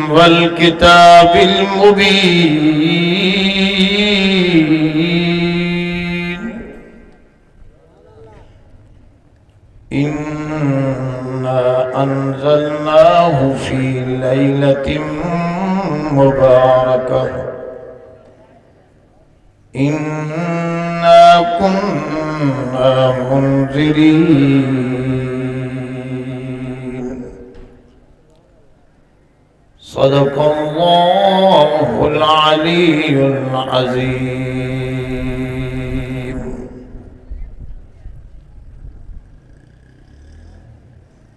वल किताबिल मुबीन। इन्ना अंज़लनाहु फी लैलतिन मुबारकह इन्ना कुन्ना मुंज़िरीन। सदक़ल्लाहुल अलीयुल अज़ीम।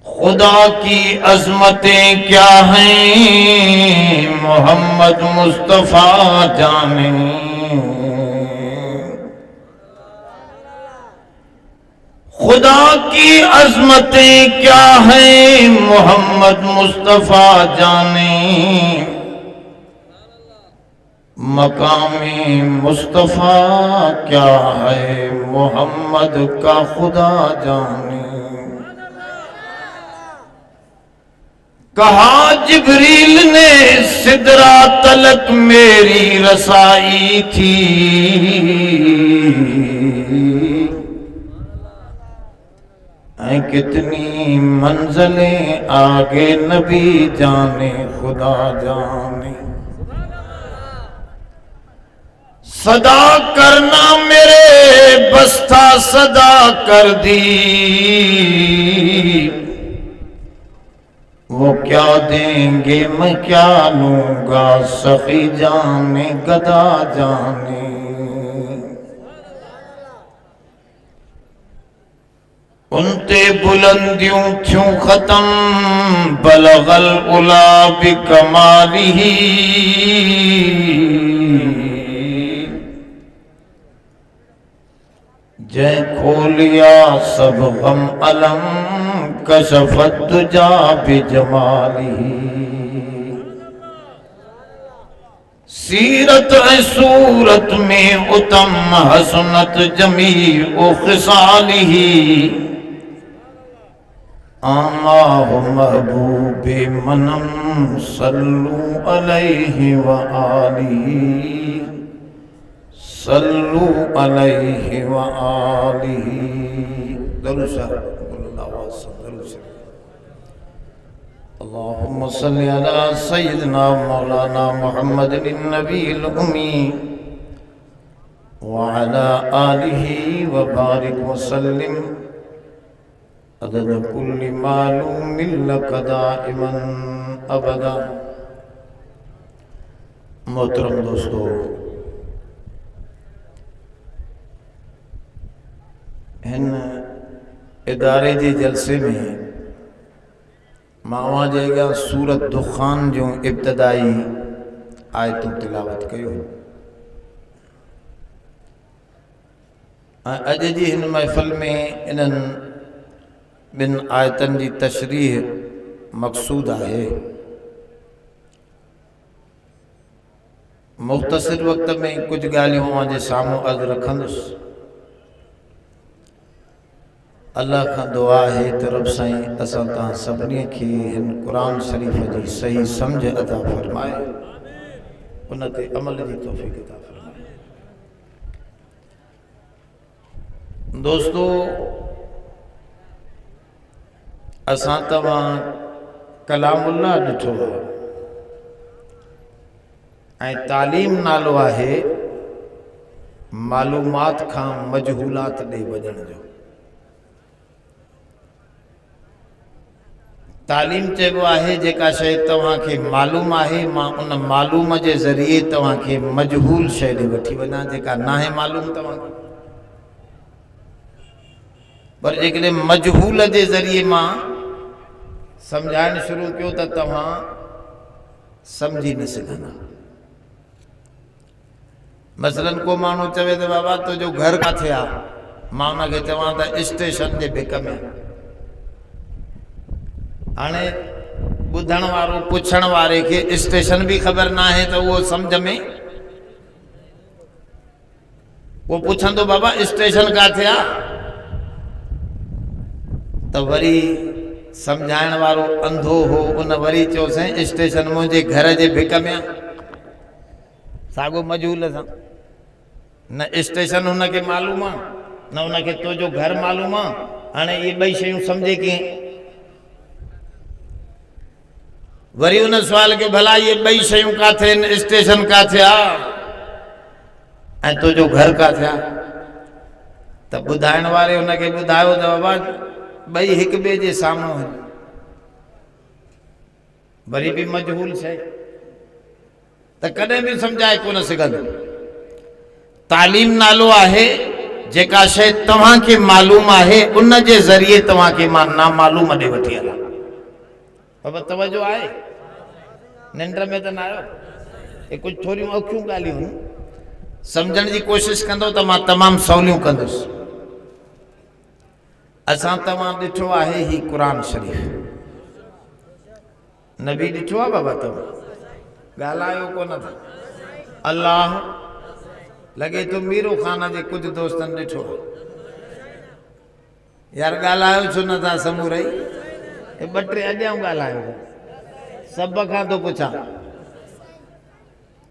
खुदा की अज़मतें क्या हैं मोहम्मद मुस्तफ़ा जाने। खुदा की अज़मतें क्या हैं मोहम्मद मुस्तफ़ा जाने। मकामे मुस्तफ़ा क्या है मोहम्मद का खुदा जाने। कहा जिब्रील ने सिदरा तलक मेरी रसाई थी। कितनी मंज़िलें आगे नबी जाने खुदा जाने। सदा करना मेरे बस था सदा कर दी। वो क्या देंगे मैं क्या लूंगा सखी जाने गदा जाने। उनते बुलंदियों क्यों खत्म बलगल उला बिकमालिही। जय खोलिया सब गम अलम कशफत दुजा बिजमालिही। सीरत सूरत में उत्तम हसनत जमी ओ खिसालिही। आमाहु महबूबे मनम सल्लू अलैहि व आलिही। सल्लू अलैहि व आलिही। अल्लाहुम्मा सल्लि अला सय्यिदिना मौलाना मुहम्मदिन नबील उम्मी व अला आलिही व बारिक व सल्लिम अदद कुल्लि मालूमिन लक दाइमन अबदा। मोहतरम दोस्तों, हिन इदारे जे जलसे में मां जे सूरत दुखान जो इब्तदाई आयतूं तिलावत कयो। अॼु जी हिन महफ़िल में इन्हनि ॿिन आयतन जी तशरीह मक़सूद आहे। मुख़्तसिर वक़्त में कुछ ॻाल्हियूं जे साम्हूं अर्ज़ु रखंदुसि। अल्लाह खां दुआ है त रब साईं असां तव्हां सभिनी खे हिन क़ुरान शरीफ़ जी सही सम्झ अता फ़रमाए, उन ते अमल जी तौफ़ीक़ अता फ़रमाए। दोस्तों, असां तव्हां कलामुल्लाह ॾिठो आहे ऐं तालीम नालो आहे मालूमात खां मजहूलात ॾे वञण जो। तालीम चइबो आहे जेका शइ तव्हांखे मालूम आहे, मां उन मालूम जे ज़रिए तव्हांखे मजहूल शइ ॾे वठी वञा जेका नाहे मालूम तव्हांखे। पर जेकॾहिं मजहूल जे ज़रिए मां सम्झाइण शुरू कयो त तव्हां सम्झी न सघंदा। मसलन को माण्हू चवे त बाबा तुंहिंजो घर किथे आहे, मां उनखे चवां त स्टेशन जे भिक में। हाणे ॿुधण वारो पुछण वारे खे स्टेशन भी ख़बर ना आहे त उहो सम्झ में वो पुछंदो बाबा स्टेशन किथे आहे त वरी समझाइण वारो अंधो हो उन वरी चयोसीं स्टेशन मुंहिंजे घर जे भिक में साॻो मजहूल सां न स्टेशन हुनखे मालूम आहे न हुनखे तुंहिंजो घर मालूम आहे। हाणे इहे ॿई शयूं सम्झे कीअं? वरी उन सुवाल कयो भला इहे ॿई शयूं किथे आहिनि, स्टेशन किथे आहे ऐं तुंहिंजो घर किथे आहे? त ॿुधाइण वारे हुनखे ॿुधायो त बाबा ॿई हिक ॿिए जे साम्हूं आहिनि। वरी बि मजहूल शइ त कॾहिं बि सम्झाए कोन सघंदो। तालीम नालो आहे जेका शइ तव्हांखे मालूम आहे उन जे ज़रिए तव्हांखे मां नामालूम ॾे वठी हलां। बाबा तवजो आहे? निंड में त न आयो? ये कुछ थोड़ियूं औखियूं ॻाल्हियूं सम्झण जी कोशिशि कंदो त मां तमामु सवलियूं कंदुसि। असां तव्हां ॾिठो आहे ही क़ुरान शरीफ़, नबी ॾिठो आहे बाबा? तव्हां ॻाल्हायो कोन था। अल्लाह लॻे थो मीरो ख़ान जे कुझु दोस्तनि ॾिठो आहे। यार ॻाल्हायो छो नथा समूरई? ॿ टे अॼाऊं ॻाल्हायो, सभ खां थो पुछां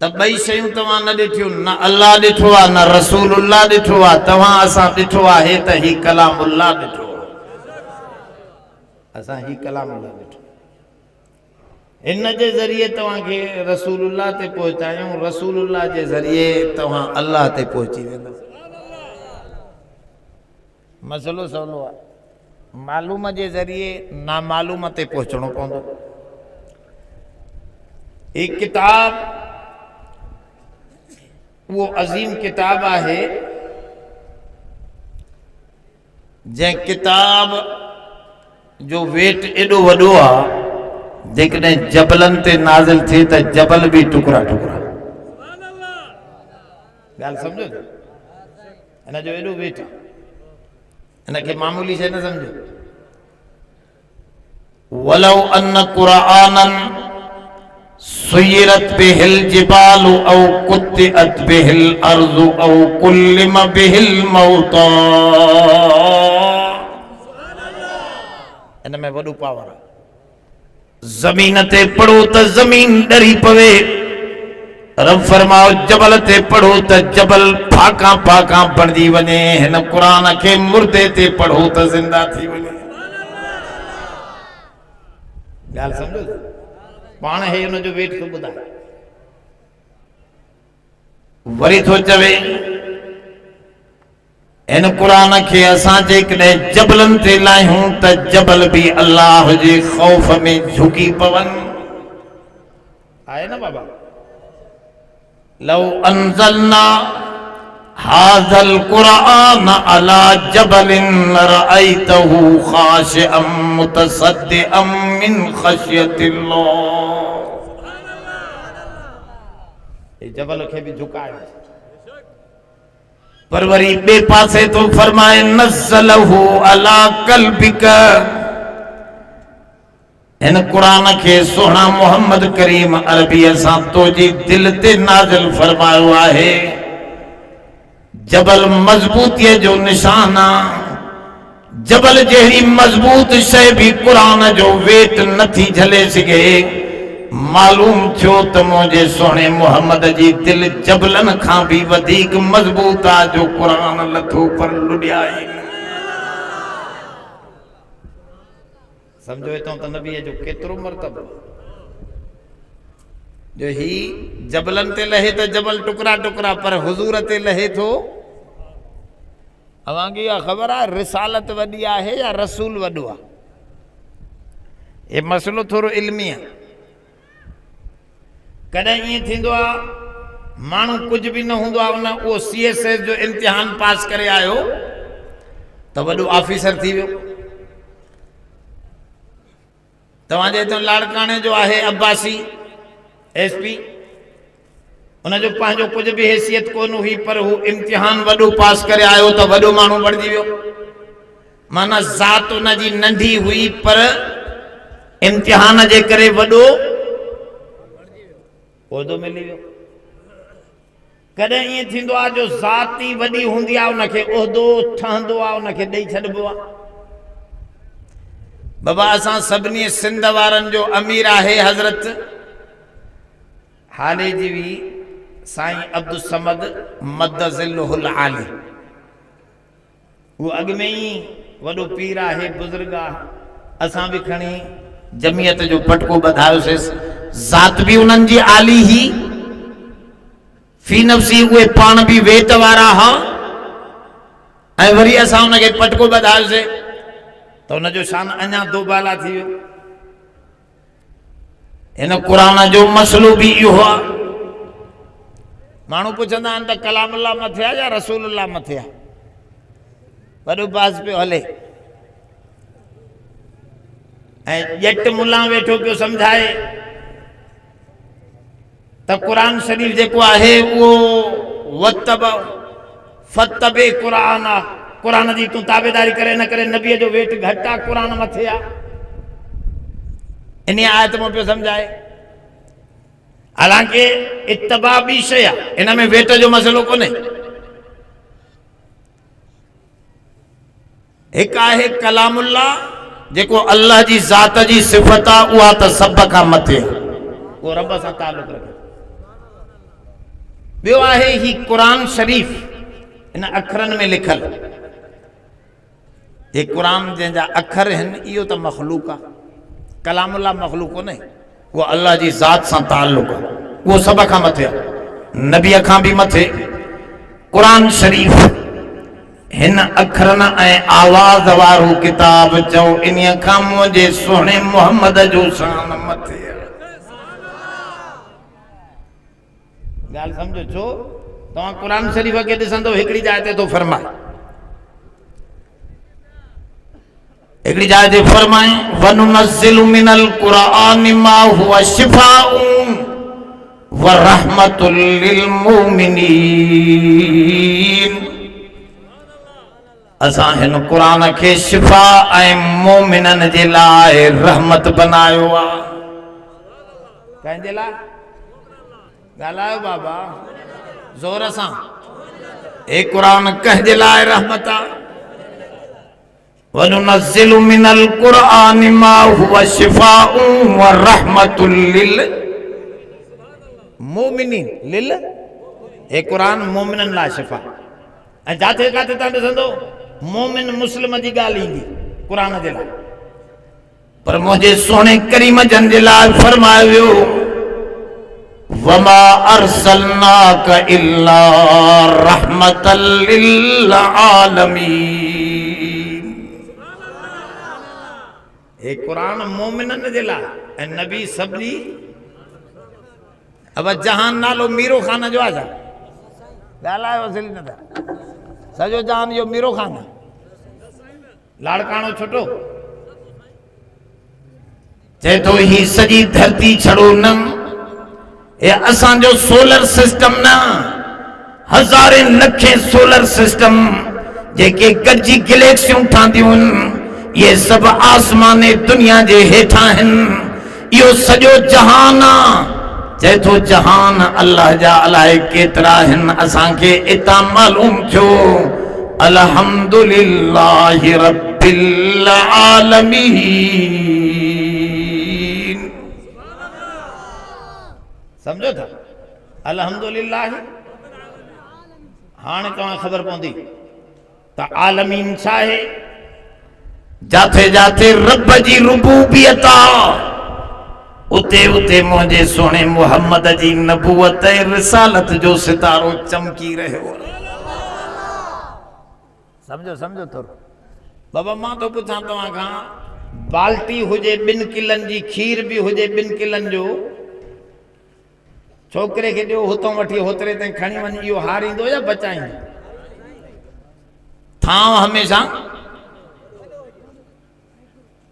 त ॿई शयूं तव्हां न ॾिठियूं, न अल्लाह ॾिठो आहे न रसूलुल्लाह ॾिठो आहे। तव्हां असां ॾिठो आहे त ही कलामुल्लाह ॾिठो आहे। असां ही कलामुल्लाह ॾिठो, इन जे ज़रिए तव्हांखे रसूलुल्लाह ते पहुचायूं, रसूलुल्लाह जे ज़रिए तव्हां अल्लाह ते पहुची वेंदव। मसइलो सवलो आहे। मालूम जे ज़रिए नामालूम ते पहुचणो पवंदो। एक किताब वो अजीम किताब आहे जंहिं किताब जो वेट एॾो वॾो आहे जेकॾहिं जबलनि ते नाज़िल थिए त जबल बि टुकड़ा टुकड़ा। ॻाल्हि सम्झो? हिन जो एॾो वेट आहे, हिनखे मामूली शइ न सम्झो। वलौ अन्न क़ुरआनन सुयरत बिहिल जिबालु औ कुतिअत बिहिल अर्ज़ु औ कुल्लिम बिहिल मौता। हिन में वॾो पावर आहे। ज़मीन ते पढ़ो त ज़मीन डरी पवे। रब फरमाओ जबल ते पढ़ो त जबल फाका फाका बणजी वञे। हिन क़ुरान खे मुर्दे ते पढ़ो त ज़िंदा थी वञे। ॻाल्हि सम्झो? पाण हे हुन जो वेट थो ॿुधाए। वरी थो चवे इन क़ुरान खे असां जेकॾहिं जबलनि ते लाहियूं त जबल बि अल्लाह जे ख़ौफ़ में झुकी पवनि। आहे न बाबा? लौ अंज़लना हाज़ल क़ुरआन अला जबलिन लरअयतहु ख़ाशिअम मुतसद्दिअम मिन ख़शियतिल्लाह। ये जबल खे भी झुकाए। पर वरी बे पासे तो फरमाए नज़लहु अला कल्बिक। इन कुरान के सोना मोहम्मद करीम अरबी सां तुझी दिल ते नाज़िल फरमायो आहे। जबल मजबूती जो निशान आहे। जबल जहिड़ी मजबूत शइ भी कुरान जो वेट नथी झले सघे। मालूम थियो त मुझे सोने मोहम्मद जी दिल जबलन खां भी वधीक मजबूत आहे जो कुरान लथो पर लुॾियाई। समझो हितां त नबी जो केतिरो मर्तबो जो ही जबलन ते लहे त जबल टुकड़ा टुकड़ा पर हुजूर ते लहे थो। अवांखे इहा ख़बर आहे रिसालत वॾी आहे या रसूल वॾो आहे? ये मसलो थोरो इल्मी आहे। कॾहिं ईअं थींदो आहे माण्हू कुझु बि न हूंदो आहे उन उहो CSS जो इम्तिहान पास करे आयो त वॾो ऑफिसर थी वियो। तव्हांजे हितां लाड़काणे जो आहे अब्बासी SP, उनजो पंहिंजो कुछ भी हैसियत कोन हुई पर हू इम्तिहान वॾो पास करे आयो त वॾो माण्हू बणिजी वियो। माना ज़ात उनजी नंढी हुई पर इम्तिहान जे करे वॾो उहिदो मिली वियो। कॾहिं ईअं थींदो आहे जो ज़ात ई वॾी हूंदी आहे उनखे उहिदो ठहंदो आहे उनखे ॾेई छॾिबो आहे। बाबा असां सभिनी सिंध वारनि जो अमीर आहे हज़रत हाले जीवी साईं अब्दुल समद मदज़िल्लुहुल आली। वो अॻ में ही वॾो पीर आहे, बुज़ुर्ग आहे। असां बि खणी जमियत जो पटको ॿधायोसीं। ज़ात भी उन्हनि जी आली ही, फी नफ़्सी उहे पाण भी वेत वारा हा, ऐं वरी असां उनखे पटको ॿधायोसीं त उनजो शान अञा दोबाला थी वियो। इन क़ुरान जो मसलो भी इहो आहे। माण्हू पुछंदा आहिनि त कलामुल्लाह मथे आहे या रसूलुल्लाह मथे आहे? वॾो बाज़ पियो हले ऐं ॼट मुल्ला वेठो पियो सम्झाए त क़ुरान शरीफ़ जेको आहे उहो वतब फतबे क़ुरान आहे। क़ुरान जी तूं ताबेदारी करे न करे, नबीअ जो वेट घटि आहे, क़ुरान मथे आहे। इन आयत में पियो सम्झाए। हालांकि इत्तबा बि शइ आहे, इन में वेट जो मसलो कोन्हे। हिकु आहे कलामुल्लाह जेको अल्लाह जी ज़ात जी सिफ़त आहे, उहा त सभ खां मथे आहे, उहो रब सां तालुक़ रखे। ॿियो आहे ही क़ुरान शरीफ़ इन अखरनि में लिखल। ये क़ुरान जंहिंजा अखर आहिनि इहो त मख़लूक आहे। कलामुल्लाह मख़लूक कोन्हे, वो अल्लाह जी ज़ात सां ताल्लुक़ आहे, वो सभ खां मथे आहे, नबीअ खां बि मथे। क़ुरान शरीफ़ हिन अखरनि ऐं आवाज़ वारो किताब चओ इन खां मुंहिंजे सोणे मोहम्मद जो शान मथे आहे। ॻाल्हि सम्झो छो? तव्हां क़ुरान शरीफ़ खे ॾिसंदो हिकिड़ी जाइ ते थो फरमाए, हिकिड़ी जाइ ते फरमाए वनुनज़्ज़िलु मिनल क़ुरआनि मा हुवा शिफ़ाउन व रहमतुल लिल मुमिनीन। असां हिन क़ुरान खे शिफ़ा ऐं मोमिननि जे लाइ रहमत बनायो आहे। कंहिंजे लाइ? ॻाल्हायो बाबा ज़ोर सां। ए क़ुरान कंहिंजे लाइ रहमत आहे? वनुनज़्ज़िलु मिनल क़ुरआनि मा हुवा शिफ़ाउन व रहमतुल लिल मुमिनीन। लिल ए क़ुरान मोमिननि लाइ शिफ़ा। ऐं जाते काथे तव्हां ॾिसंदो मोमिन मुस्लिम जी ॻाल्हि ईंदी क़ुरान जे लाइ, पर मुंहिंजे सोणे करीम जन जे लाइ फरमायो वियो वमा अरसलनाक इल्ला रहमतल लिल आलमीन। हे क़ुरान मोमिननि जे लाइ ऐं नबी सभिनी। अब जहान नालो मीरो ख़ान जो आहे छा? ॻाल्हायो असली न था। सॼो जहान जो मीरो ख़ान आहे, लाड़काणो छुटो। चए तो ही सॼी धरती छड़ो न, ये असांजो सोलर सिस्टम न, हज़ारे लखे सोलर सिस्टम जेके गॾिजी गैलेक्सियूं ठहंदियूं आहिनि, ये सभु आसमाने दुनिया जे हेठां आहिनि। इहो सॼो जहान आहे। चए तो जहान अल्लाह जा अलाए केतिरा आहिनि, असांखे इतां मालूम थियो अल्हम्दुलिल्लाहि रब्बिल आलमीन। समझो था? अल्हम्दुलिल्लाह। हाणे तव्हां ख़बर पवंदी त आलमीन छा आहे। जाते जाते रब जी रुबूबियत आहे, उते उते मुंहिंजे सोणे मोहम्मद जी नबूवत ऐं रिसालत जो सितारो चमकी रहियो। समझो समझो थोरो। बाबा मां तो पुछां तव्हां खां, बाल्टी हुजे 2 किलनि जी, खीर भी हुजे 2 किलनि जो, छोकिरे खे ॾियो हुतां वठी होतिरे ताईं खणी वञी, इहो हारींदो या बचाईंदो? थांव हमेशह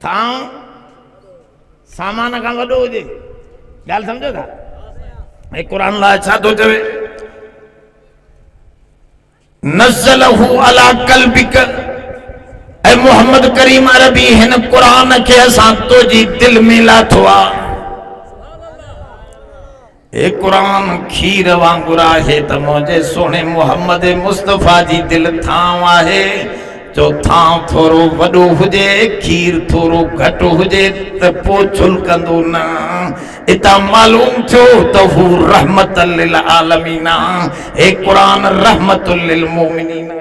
थांव सामान खां वॾो हुजे। ॻाल्हि सम्झो था? ऐं क़ुरान लाइ छा थो चवे? नज़लहु अला क़ल्बिक। ऐं मोहम्मद करीम अरबी हिन क़ुरान खे असां तुंहिंजी दिल में लाथो आहे। ए क़ुरान खीर वांगुरु आहे त मुंहिंजे सोणे मोहम्मद मुस्तफ़ा जी दिल थांव आहे। चौथा थोरो वडो हुजे खीर थोरो घट हुजे त पो छुलकंदो न इता मालूम थियो त हू रहमतल लिल आलमीन ए कुरान रहमतुल लिल मोमिनीन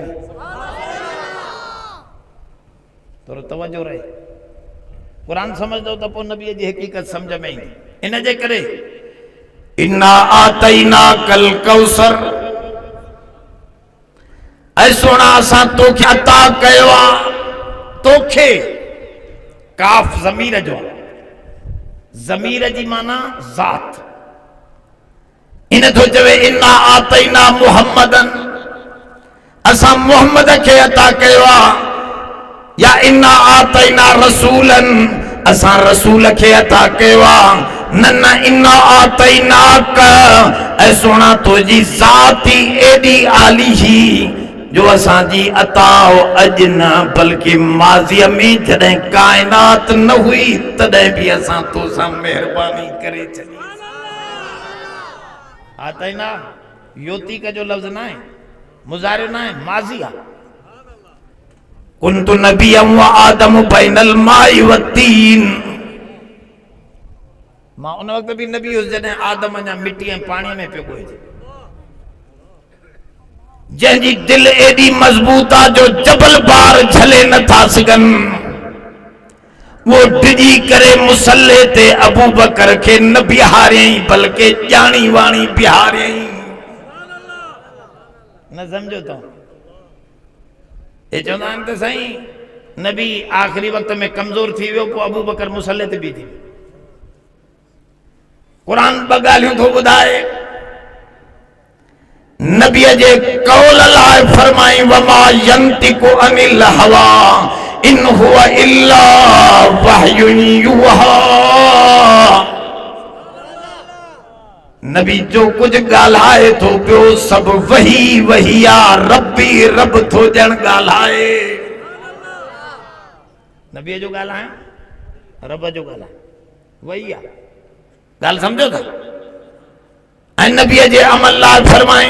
थोरो तवज्जो रहे कुरान समझ दो त पो नबी जी हकीकत समझ में ईंदी इन जे करे इन्ना आतैना कल कौसर ऐ सोना असां तोखे अता कयो आहे तोखे काफ ज़मीर जो ज़मीर जी माना ज़ात इन थो चवे इन्ना आतैना मुहम्मदन असां मुहम्मद खे अता कयो आहे या इन्ना आतैना रसूलन असां रसूल खे अता कयो आहे न इन्ना आतैना का ऐ सोना तुझी ज़ात ही एडी आली ही जो असांजी अताओ अज न बल्कि माज़ीअ में जॾहिं कायनात न हुई तॾहिं भी असां तो सां मेहरबानी करे छॾी आतैना योती का जो लफ्ज़ ना है मुज़ारिओ ना है माज़ी आहे कुन्तु नबिय्यम व आदम बैनल माई व तीन मां उन वक्त भी नबी हुस जॾहिं आदम अञा मिट्टी ऐं पाणी में पियो ॻोहिजे जंहिंजी दिल एडी मजबूत आहे जो जबल बार झले नथा सघनि वो डिजी करे मुसल्ले ते अबू बकर खे न बिहारियई बल्कि ॼाणी वाणी बिहारियई न समझो तो ये चवंदा आहिनि त साईं नबी आखिरी वक्त में कमजोर थी वियो पोइ अबू बकर मुसल्ले ते बीठी कुरान ॿ ॻाल्हियूं थो ॿुधाए नबीअ जे कौल लाइ फरमाई वमा यंतिकु अनिल हवा इन हुवा इल्ला वहयुन युहा नबी जो कुछ ॻाल्हाए थो पियो सब वही वही आ रब्बी रब थो ॼण ॻाल्हाए नबीअ जो ॻाल्हाए रब जो ॻाल्हाए वही आ गाल समझो था ऐं नबीअ जे अमल लाइ फरमाए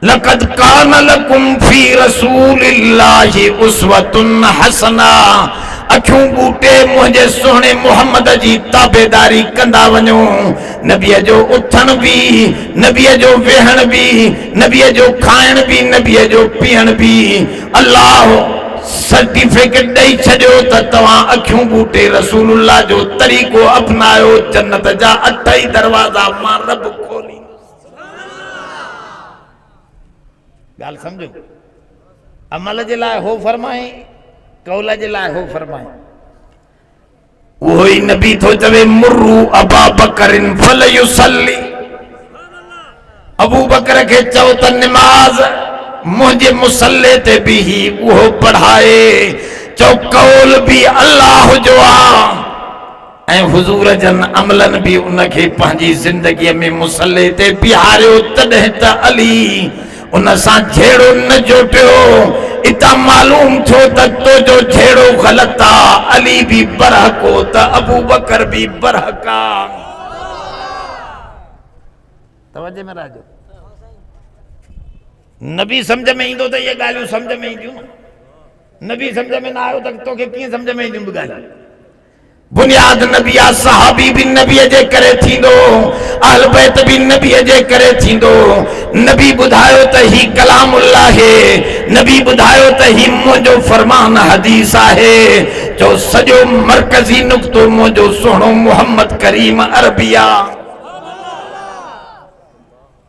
लक़द कान लकुम फी रसूलिल्लाहि उस्वतुन हसना अखियूं बूटे मुंहिंजे सोहणे मुहम्मद जी ताबेदारी कंदा वञो नबीअ जो उथण भी नबीअ जो वेहण भी नबीअ जो खाइण भी नबीअ जो पीअण भी अल्लाह सर्टिफिकेट दई छॾियो त तव्हां अखियूं बूटे रसूलुल्लाह जो तरीक़ो अपनायो जन्नत जा 8 ई दरवाजा मां रब खोली गाल समझो अमल जे लाइ हो फरमाए कौल जे लाइ हो फरमाए वो ही नबी थो चवे मुर्रू अबा बकरिन फल युसल्ली अबू बकर के चओ त नमाज मुझे मुसल्ले ते भी ही वो पढ़ाए चो कौल भी अल्लाह जो आ ऐं हुजूर जन अमलन भी उनके पंहिंजी जिंदगी में मुसल्ले ते बिहारियो तॾहिं त अली उन सां झेड़ो न जोटियो इता मालूम थियो त तो जो झेड़ो ग़लत आ अली भी बरहको त अबू बकर भी बरहका तवज्जो में राजो नबी समझ में ईंदो त ये ॻाल्हियूं समझ में ईंदियूं नबी समझ में ना आयो त तोखे कीअं समझ में ईंदियूं ॻाल्हियूं बुनियाद नबी आ सहाबी भी नबीअ जे करे थींदो अहल बैत भी नबीअ जे करे थींदो नबी ॿुधायो त ही कलामुल्लाह है नबी ॿुधायो त ही मुंहिंजो फरमान हदीस आहे जो सॼो मरकज़ी नुक़्तो मुंहिंजो सोहणो मुहम्मद करीम अरबिया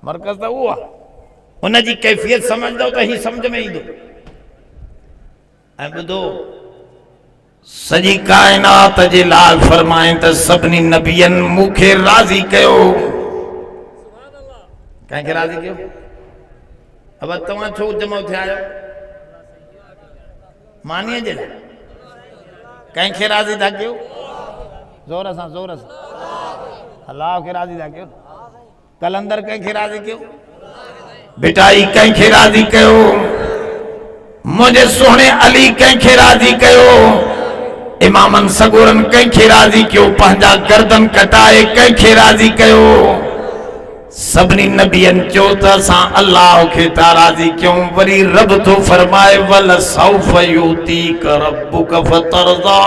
मरकज़ त उहो आहे उनजी कैफियत समझदो त ही समझ में ईंदो ऐं ॿुधो सॼी कायनात जे लाइ फरमाए त सभिनी नबियनि मूंखे राज़ी कयो कंहिंखे राज़ी कयो अब तव्हां छो जमा थिया आहियो मानीअ जे लाइ कंहिंखे राज़ी था कयो ज़ोर सां अल्लाह खे राज़ी था कयो कलंदर कंहिंखे राज़ी कयो बिटाई कंहिंखे राज़ी कयो मुझे सोहणे अली कंहिंखे राज़ी कयो इमामन सगोरन कंहिंखे राज़ी कयो पंहिंजा गर्दन कटाए कंहिंखे राज़ी कयो सबनी नबियन चो त असां अल्लाह खे था राज़ी क्यों। वरी रब तो फरमाए वल सौफ यूतीक रब्बुक फतरदा।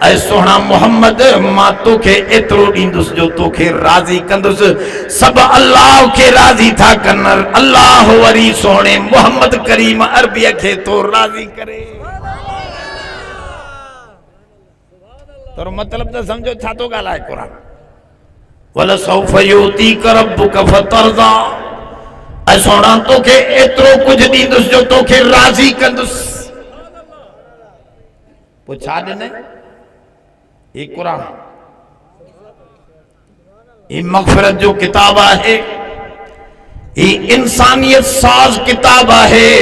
ऐ सोहणा मोहम्मद मां तोखे एतिरो ॾींदुसि जो तोखे राज़ी कंदुसि। सब अल्लाह खे राज़ी था कनि, अल्लाह वरी सोहणे मोहम्मद करीम अरबीअ खे तो राज़ी करे। तोरो मतलब तो समझो छा तो ॻाल्हाए क़ुरान। वल सौफ यूतीक रब्बुक फतरदा। ऐं सोहणा तोखे एतिरो कुझु ॾींदुसि जो तोखे राज़ी कंदुसि। पोइ छा ॾिनई? ही क़ुरान, ही मग़फ़िरत जो किताब आहे, ही इंसानियत साज़ किताब आहे।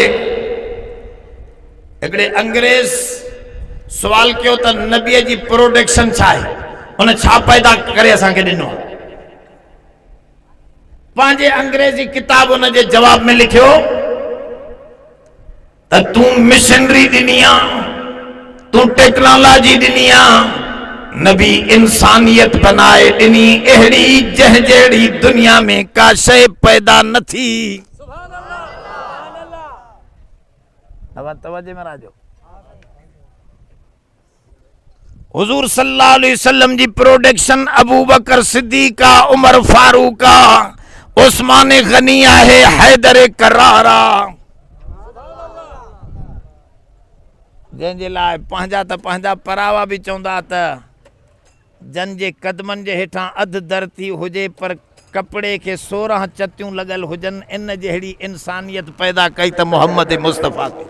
हिकिड़े अंग्रेज़ सवाल कयो त नबीअ जी प्रोडक्शन छा आहे, उन छा पैदा करे असांखे ॾिनो। पंहिंजे अंग्रेज़ी किताब उन जे जवाब में लिखियो त तूं मिशनरी ॾिनी आहे, तूं टेक्नोलॉजी ॾिनी आहे, नबी इंसानियत बनाए ॾिनी अहिड़ी जंहिं जहिड़ी दुनिया में का शइ पैदा न थी। तवज्जो में राजो। हुजूर सल्लल्लाहु अलैहि वसल्लम जी प्रोडक्शन अबू बकर सिद्दीक़, उमर फारूक, उस्मान गनी आहे, हैदर करारा, जंहिंजे लाइ पंहिंजा त पंहिंजा परावा बि चवंदा त जन जे कदमनि जे हेठां अधु धरती हुजे पर कपिड़े खे 16 चतियूं लॻल हुजनि, इन जहिड़ी इंसानियत पैदा कई त मोहम्मद मुस्तफ़ा खे।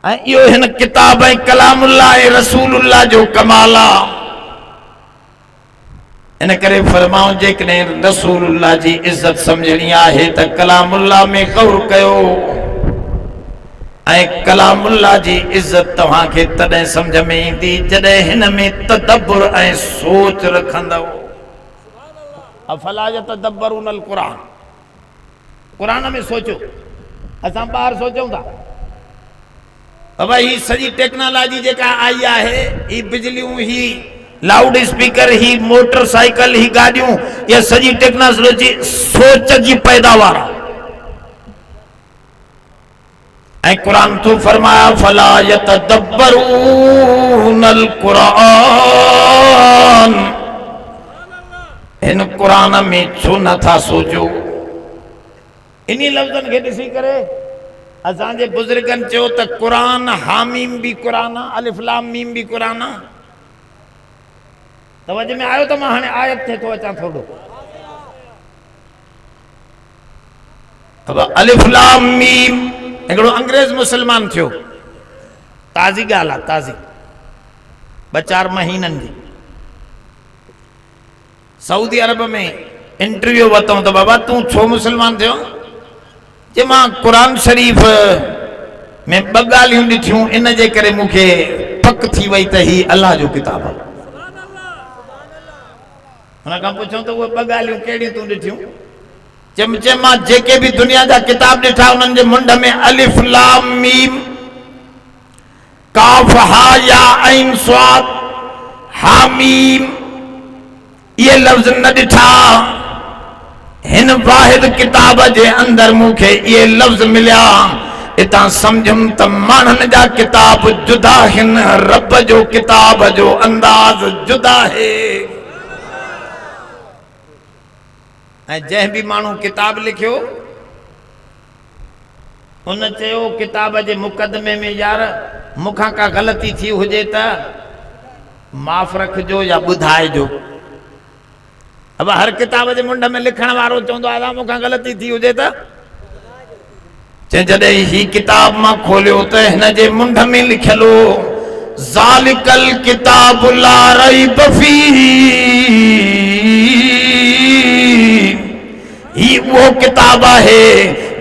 ऐं इहो हिन किताब ऐं कलामुल्लाह ऐं रसूलुल्लाह जो कमाल आहे। इन करे फरमाऊं जेकॾहिं रसूलुल्लाह जी इज्जत समझणी आहे त कलामुल्लाह में गौर कयो। ऐं कलामुल्लाह जी इज्जत तव्हांखे तॾहिं समझ में ईंदी जॾहिं हिन में तदब्बुर ऐं सोच रखंदव। अफला यतदब्बरूनल क़ुरान, क़ुरान में सोचो। असां ॿाहिरि सोचूं था बाबा ही सॼी टेक्नोलॉजी जेका आई आहे, ही बिजलियूं, ही लाउड स्पीकर, ही मोटरसाइकिल, ही गाड़ियों, ये सॼी टेक्नोलॉजी सोच जी पैदावार। ऐं क़ुरान तो फरमाया फला यतदब्बरूनल क़ुरान। इन क़ुरान में छो नथा सोचो? इन्हीं लफ्ज़नि खे ॾिसी करे असांजे बुज़ुर्गनि चयो त क़ुरान हामीम भी क़ुरान, अलिफ लाम मीम भी क़ुरान। तवज्जो में आयो त मां हाणे आयत थे तो अचां थोड़ो। अब अलिफ लाम मीम हिकिड़ो अंग्रेज मुसलमान थियो, ताज़ी ॻाल्हि आहे, ताज़ी 2-4 महीननि जी। सऊदी अरब में इंटरव्यू वरितऊं त बाबा तूं छो मुसलमान थियो? जे मां क़ुरान शरीफ़ में 2 ॻाल्हियूं ॾिठियूं, इन जे करे मूंखे पक थी वई त ही अल्लाह जो किताब आहे। हुन खां पुछूं त उहे 2 ॻाल्हियूं कहिड़ियूं तूं ॾिठियूं? चए मां जेके बि दुनिया जा किताब ॾिठा उन्हनि जे मुंड में अलिफ लाम मीम काफ हा या ऐन स्वाद हामीम ये लफ्ज़ न ॾिठा। हिन वाहिद किताब जे अंदर मूंखे ये लफ्ज़ मिलिया। इतां समझुम त माण्हुनि जा किताब जुदा आहिनि, रब जो किताब जो अंदाज़ जुदा है। ऐं जंहिं बि माण्हू किताब लिखियो उन चयो किताब जे मुक़दमे में यार मूंखां का ग़लती थी हुजे त माफ़ रखिजो या ॿुधाइजो। अब हर किताब जे मुंड में लिखण वारो चवंदो आहे मूंखां ग़लती थी हुजे त जॾहिं ही किताब मां खोलियो त हिन जे मुंड में लिखियलो ज़ालिकल किताब ला रैब फीही। ही वो किताब है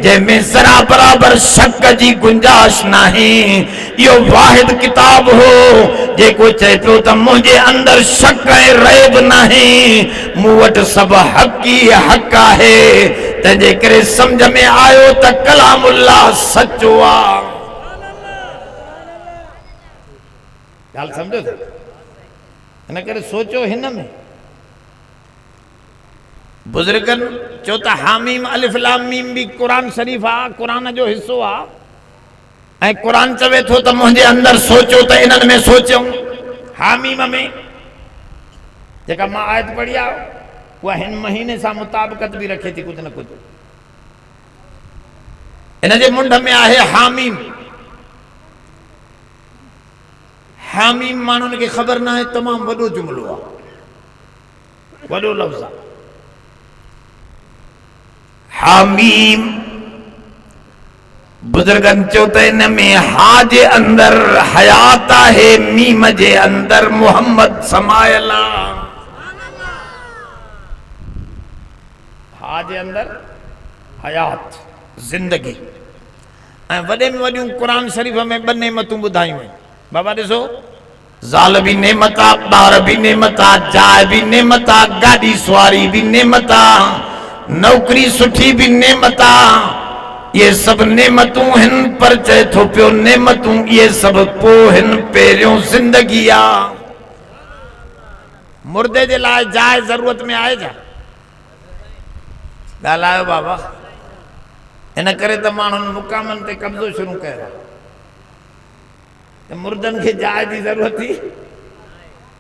जंहिंमें ज़रा बराबर शक जी गुंजाइश नहीं। यो वाहिद किताब हो जेको चए पियो त मुंहिंजे अंदर शक ऐं रैब नहीं, मूं वटि सभु हक़ ई हक़ आहे। तंहिंजे करे समझ में आयो त कलामुल्लाह सचो आहे। ॻाल्हि सम्झो था? इन करे सोचो हिन में बुजुर्गन चो त हामीम अलिफ लाम मीम भी कुरान शरीफ आ, कुरान जो हिस्सो आ। ऐं कुरान चवे थो त मुंहिंजे अंदर सोचो त इन्हनि में सोचूं। हामीम में जेका मां आयत पढ़ी आ उहा हिन महीने सां मुताबिक़त भी रखे थी कुछ न कुछ। इन जे मुंड में आहे हामीम। हामीम माण्हुनि खे ख़बर न आहे, तमामु वॾो जुमिलो आहे, वॾो लफ़्ज़ आहे। हामीम बुजुर्गन चो त इन में हा जे अंदर हयात आहे, मीम जे अंदर मोहम्मद समायल आहे। हा जे अंदर हयात जिंदगी। ऐं वॾे में वॾियूं कुरान शरीफ़ में ॿ नेमतूं ॿुधायूं आहिनि। बाबा ॾिसो, ज़ाल भी नेमत आ, ॿार भी नेमत आ, जाइ भी नेमत आ, गाॾी सवारी भी नेमत आ, नौकरी सुठी भी नेमत आ। ये सब नेमतूं हिन, पर चए थो पियो नेमतूं ये सब पोइ हिन, पहिरियों ज़िंदगी आ। मुर्दे जे लाइ जाइ ज़रूरत में आहे छा? ॻाल्हायो बाबा। इन करे त माण्हुनि मुक़ामनि ते कब्ज़ो शुरू कयो आहे। मुर्दनि खे जाइ जी ज़रूरत थी,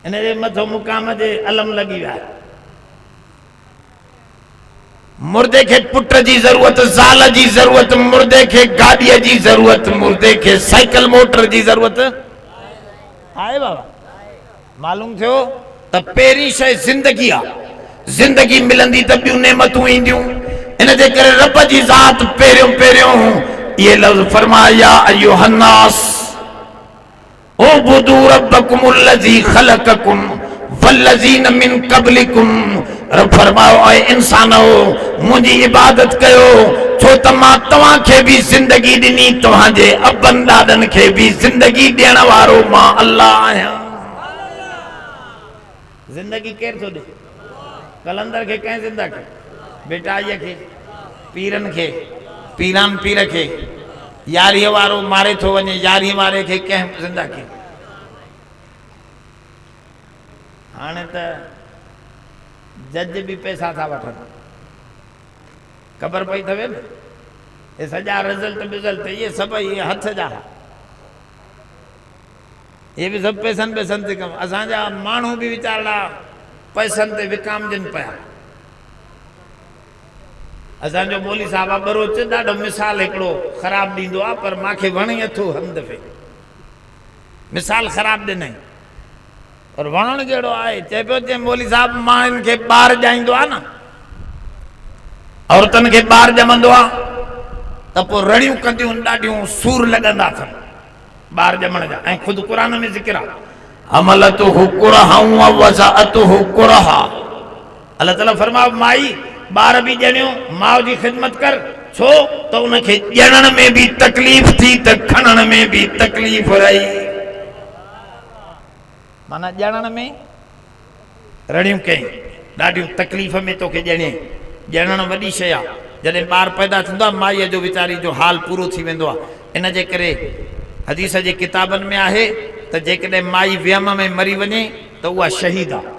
इन जे मथो मुक़ाम जे अलम लॻी विया। मुर्दे खे पुट जी ज़रूरत, ज़ाल जी ज़रूरत, मुर्दे खे गाॾीअ जी ज़रूरत, मुर्दे खे साइकिल मोटर जी ज़रूरत आहे बाबा। मालूम थियो त पहिरीं शइ ज़िंदगी आहे। ज़िंदगी मिलंदी त ॿियूं नेमतूं ईंदियूं। इन जे करे रब जी ज़ात पहिरियों पहिरियों ये लफ़्ज़ फरमाया, अय्युहन्नास उबुदू रब्बकुमुल्लज़ी ख़लक़कुम वल्लज़ीन मिन क़ब्लिकुम। रब फरमायो, ऐं इंसानो मुंहिंजी इबादत कयो, छो त मां तव्हांखे बि ज़िंदगी ॾिनी, तव्हांजे अबनि ॾाॾनि खे बि ज़िंदगी ॾियण वारो मां अल्लाह आहियां। ज़िंदगी केरु थो ॾे? कलंदर खे कंहिं ज़िंदा कयो? बेटाईअ खे, पीरनि खे, पीरान पीर खे। यारीअ वारो मारे थो वञे, यारीअ वारे खे कंहिं ज़िंदा कयो? हाणे त जज भी पैसा था वठनि। ख़बर पई अथव न? ये सॼा रिज़ल्ट ये सब ये हथ जा, ये भी सब पैसनि पैसनि ते कम। असांजा माण्हू भी वीचारा पैसनि ते विकामजनि पिया। असांजो मौली साहब आहे बरोच, ॾाढो मिसाल हिकिड़ो ख़राब ॾींदो आहे, पर मूंखे वणी अथो हर दफ़े। मिसाल ख़राब ॾिनई और वणण जहिड़ो आहे। चए पियो, चए मौली साहब मां हिन खे ॿार ॼाईंदो आहे न, औरतुनि खे ॿार ॼमंदो आहे त पोइ रड़ियूं कंदियूं, ॾाढियूं सूर लॻंदा अथनि ॿार ॼमण जा। ऐं ख़ुदि क़ुरान में ज़िक्र आहे, हमलतुहु कुरहन व वज़अतुहु कुरहा। अल्लाह ताला फरमायो, माई ॿार भी ॼणियो, माउ जी ख़िदमत कर, छो त उनखे ॼणण में भी तकलीफ़ थी त खणण में भी तकलीफ़ रही। माना ॼणण में रड़ियूं कई, ॾाढियूं तकलीफ़ में तोखे ॼणे। ॼणण वॾी शइ आहे। जॾहिं ॿार पैदा थींदो आहे, माईअ जो वीचारी जो हाल पूरो थी वेंदो आहे। इन जे करे हदीस जे किताबनि में आहे त जेकॾहिं माई वियम में मरी वञे त उहा शहीद आहे।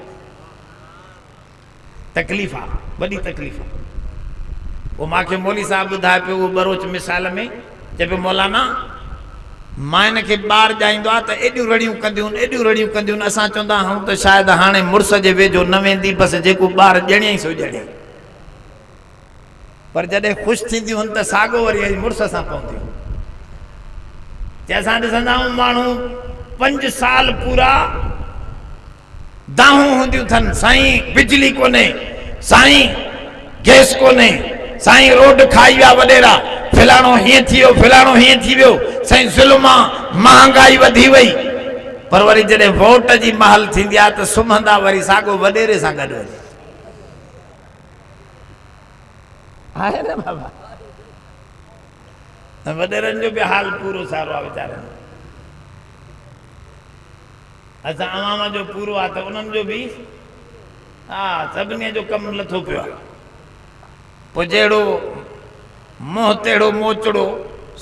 तकलीफ़ आहे, वॾी तकलीफ़ आहे। वो मूंखे मौली साहब ॿुधाए पियो, उहो बरोच मिसाल में चए पियो, मौलाना मां हिन खे ॿार ॼाईंदो आहे त एॾियूं रड़ियूं कंदियूं, एॾियूं रड़ियूं कंदियूं। असां चवंदा आहियूं त शायदि हाणे मुड़ुस जे वेझो न वेंदी, बसि जेको ॿार ॼणियई सो ॼणे। पर जॾहिं ख़ुशि थींदियूं आहिनि त साॻो वरी मुड़ुस सां पवंदियूं। जे असां ॾिसंदा आहियूं माण्हू 5 साल पूरा दाहूं हूंदियूं अथनि, साईं बिजली कोन्हे, साईं गैस कोन्हे, साईं रोड खाई विया वॾेरा, फलाणो हीअं थी वियो, फलाणो हीअं थी वियो, साईं ज़ुल्म आहे, महांगाई वधी वई। पर वरी जॾहिं वोट जी महल थींदी आहे त सुम्हंदा वरी साॻो वॾेरे सां गॾु वञी। आहे न बाबा? वॾेरनि जो बि हाल पूरो सारो आहे वीचारनि। असां अवाम जो पूरो आहे त उन्हनि जो बि हा सभिनी जो कमु लथो पियो आहे। पोइ जहिड़ो मोह तेड़ो मोचड़ो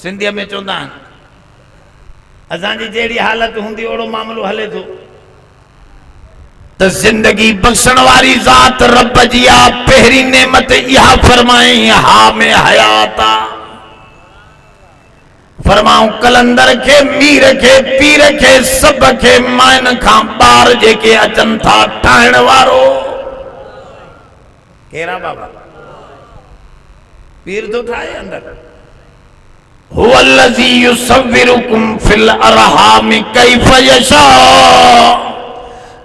सिंधीअ में चवंदा आहिनि। असांजी जहिड़ी हालत हूंदी ओड़ो मामिलो हले थो। तो जिंदगी बख्शण वाली जात रब जी आ पहरी नेमत यह फरमाई हा में हयाता फरमाऊं कलंदर के मीर के पीर के सब के माइन खां बार जेके अचन था ठाहिण वारो केरा बाबा पीर तो ठाहे अंदर हुवल्लज़ी युसव्विरुकुम फिल अरहाम कैफ यशा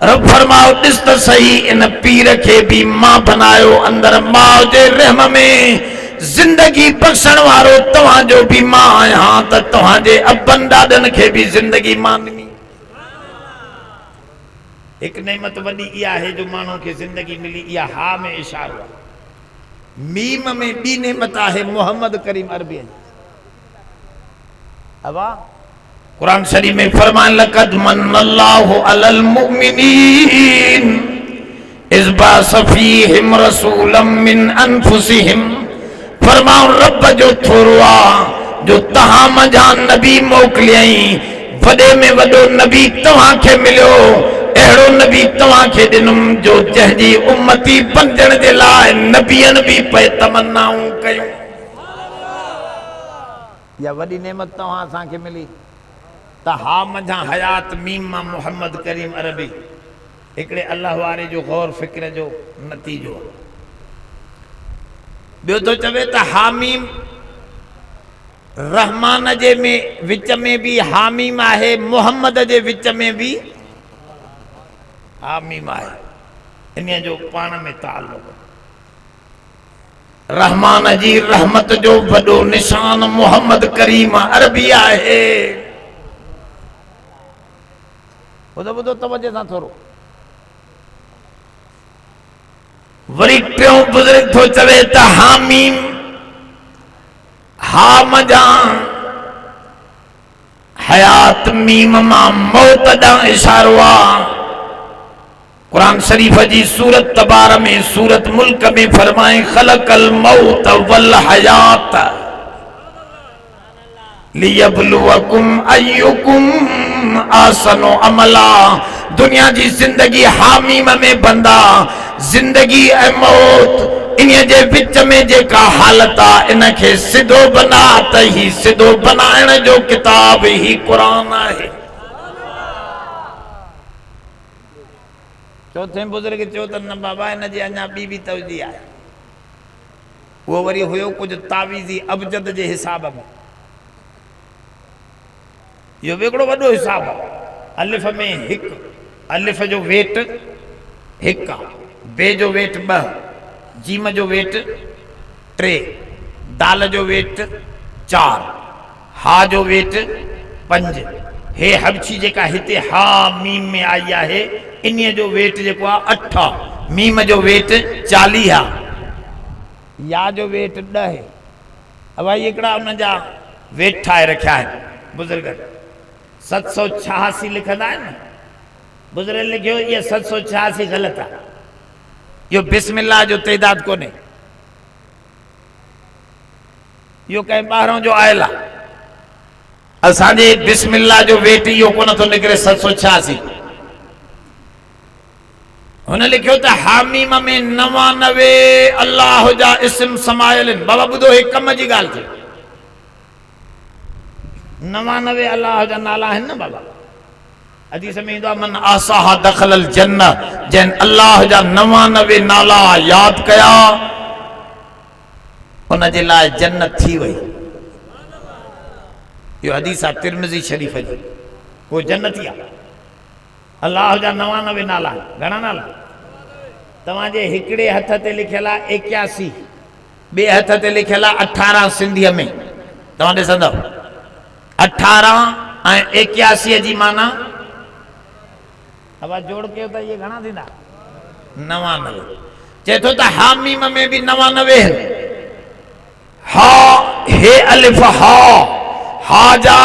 रब फरमाओ दिस तो सही इन पीर के भी मां बनायो अंदर मां जे रहम में जिंदगी बख्शण वारो तव्हां जो भी मां आया त तव्हां जे अबन दादन के भी जिंदगी मां ॾिनी एक नेमत वडी इहा है जो मानू के जिंदगी मिली इहा हा में इशारो आहे मीम में बी नेमत है मोहम्मद करीम अरबी अबा कुरान शरीफ में फरमान लक़द मन्नल्लाहु अलल मुमिनीन इज़ बाअस फ़ीहिम रसूलन मिन अनफुसिहिम फरमाओ रब जो थोरो आ जो तहां मजा नबी मोकलियई वडे में वडो नबी तव्हां के मिलियो एड़ो नबी तव्हां के दिनुम जो जंहिंजी उम्मती बंजण जे लाइ नबियन भी पे तमन्नाऊं कयूं या वडी नेमत तव्हां असां के मिली त हा मजा हयात मीम मां मोहम्मद करीम अरबी एकड़े अल्लाह वारे जो गौर फिक्र जो नतीजो बियो तो चवे त हामीम रहमान जे में विच में भी हामीम आहे मोहम्मद जे विच में भी हामीम आहे इन जो पाण में ताल्लुक रहमान जी रहमत जो वडो निशान मोहम्मद करीम अरबी आहे बुधो बुधो तवज्जो सां थोरो वरी टियों बुजुर्ग थो चवे त हामीम हा मजा हयात मीम मां मौत ॾांहुं इशारो आहे कुरान शरीफ जी सूरत तबार में सूरत मुल्क में फरमाए खलकल मौत वल हयात लियबलुवकुम अय्युकुम आसनु अमला दुनिया जी जिंदगी हामीम में बंदा जिंदगी ऐं मौत इन जे विच में जेका हालत आहे इन खे सिधो बना त ही सिधो बनाइण जो किताब ही कुरान आहे चौथे बुजुर्ग चयो त न बाबा इन जे अञा ॿी बि तवजी आहे उहो वरी हुयो कुझु तावीज़ी अबजद जे हिसाब में इहो हिकिड़ो वॾो हिसाब आहे अलिफ में हिकु अलिफ जो वेट हिकु आहे बे जो वेट 2 जीम जो वेट 3 दाल जो वेट 4 हा जो वेट 5 हे हबची जेका हिते हा मीम में आई आहे इन जो वेट जेको आहे 8 मीम जो वेट 40 आहे या जो वेट 10 है अब भाई एकड़ा उन जा वेट ठाए रखिया है बुजुर्ग 786 लिखंदा है ना बुजुर्ग लिखियो ये 786 गलत है यो बिस्मिल्लाह जो तइदाद कोने यो कहीं बाहरों जो आयल आहे असांजे बिस्मिल्लाह जो वेट यो कोन थो निकरे 786 हुन लिखियो त हामीम में 99 अल्लाह जा इस्म समायल बाबा बुधो एक कम जी गाल थी 99 अल्लाह जा नाला है ना बाबा हदीस में इंदो मन आसाहा दखलल जन्नत जन अल्लाह जा 99 नाला याद कया उन जे लाए जन्नत थी वई यो हदीस आहे तिरमिज़ी शरीफ जी वो जन्नती आहे अल्लाह जा 99 नाला घणा नाला तव्हांजे हिकिड़े हथ ते लिखियल आहे 81 बे हथ ते लिखियल आहे 18 सिंधीअ में तव्हां ॾिसंदव 18 ऐं 81 जी माना अब जोड़ के तो ये घणा थींदा 99 चए थो त हामीम में भी 99 हा हे अलिफ हा जा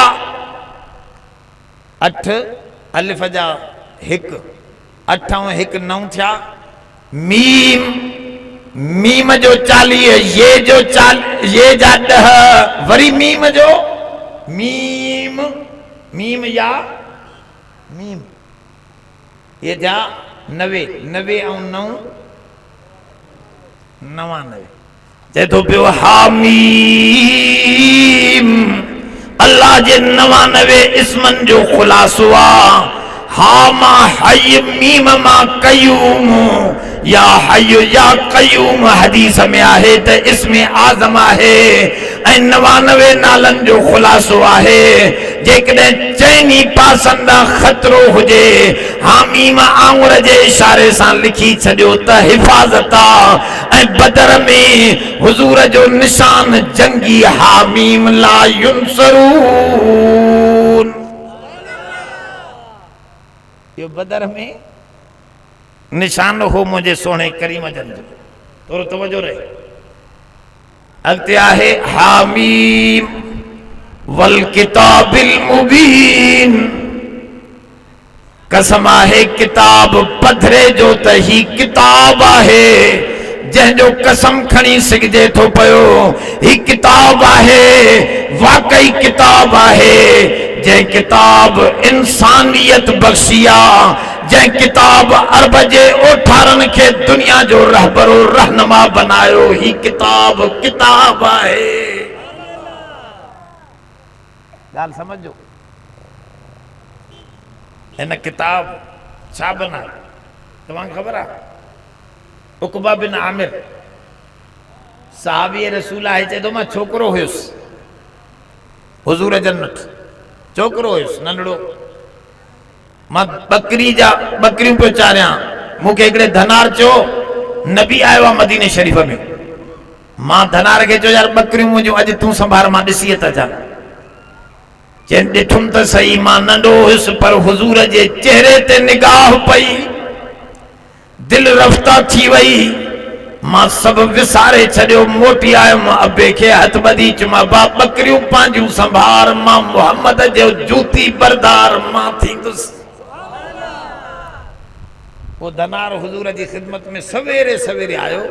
8 अलिफ जा 1 8 ऐं 1 9 थिया मीम मीम जो 40 ये जो 40 ये जा 10 वरी मीम जो मीम मीम या मीम ये जा 90 90 ऐं 9 99 चए थो पियो हामीम अल्लाह जे 99 इस्मनि जो ख़ुलासो आहे। हा मां हय मीम मां कयूम या हय या कयूम हदीस में आहे त इस्मे आज़म आहे ऐं 99 नालनि जो ख़ुलासो आहे। जेकॾहिं चइनी पासनि ॾांहुं ख़तरो हुजे हामीम आंगुर जे इशारे सां लिखी छॾियो त हिफ़ाज़त आहे। ऐं बदर में हुज़ूर जो निशान जंगी हामीम ला युनसरून। यो बदर में निशान हो मुझे सोने करीम जन जो। थोरो तवज्जो रहे। अॻिते आहे हामीम वल किताबिल मुबीन। कसम आहे किताब पधरे जो त ही किताब आहे जंहिंजो कसम खणी सघिजे थो पियो ही किताब आहे वाकई किताब आहे जंहिं किताब इंसानियत बख़्शी आहे जंहिं किताब अरब जे ओठारनि खे दुनिया जो रहबरो रहनुमा बनायो ही किताब किताब आहे। ॻाल्हि समझो। हिन किताब छा बनायो तव्हांखे ख़बर आहे? उक़बा बिन आमिर साहबी रसूल आहे। चए थो मां छोकिरो हुयुसि हुज़ूर जन्नत छोकिरो हुयुसि नंढड़ो। मां बकरियूं पियो चारियां। मूंखे हिकिड़े धनार चयो नबी आयो आहे मदीने शरीफ़ में। मां धनार खे चयो यार बकरियूं मुंहिंजूं अॼु तूं संभाल मां ॾिसी त अचां। चइनि ॾिठुमि त सही मां नंढो हुयुसि पर हुज़ूर जे चेहरे ते निगाह पई दिल रफ़्ता थी वई। मां सभु विसारे छॾियो मोटी आयुमि अबे खे हथ ॿधी चुमा बा बकरियूं पंहिंजूं संभार मां मोहम्मद जो जूती बरदार मां थींदुसि। वो धनार हुज़ूर जी ख़िदमत में सवेरे सवेरे आयो।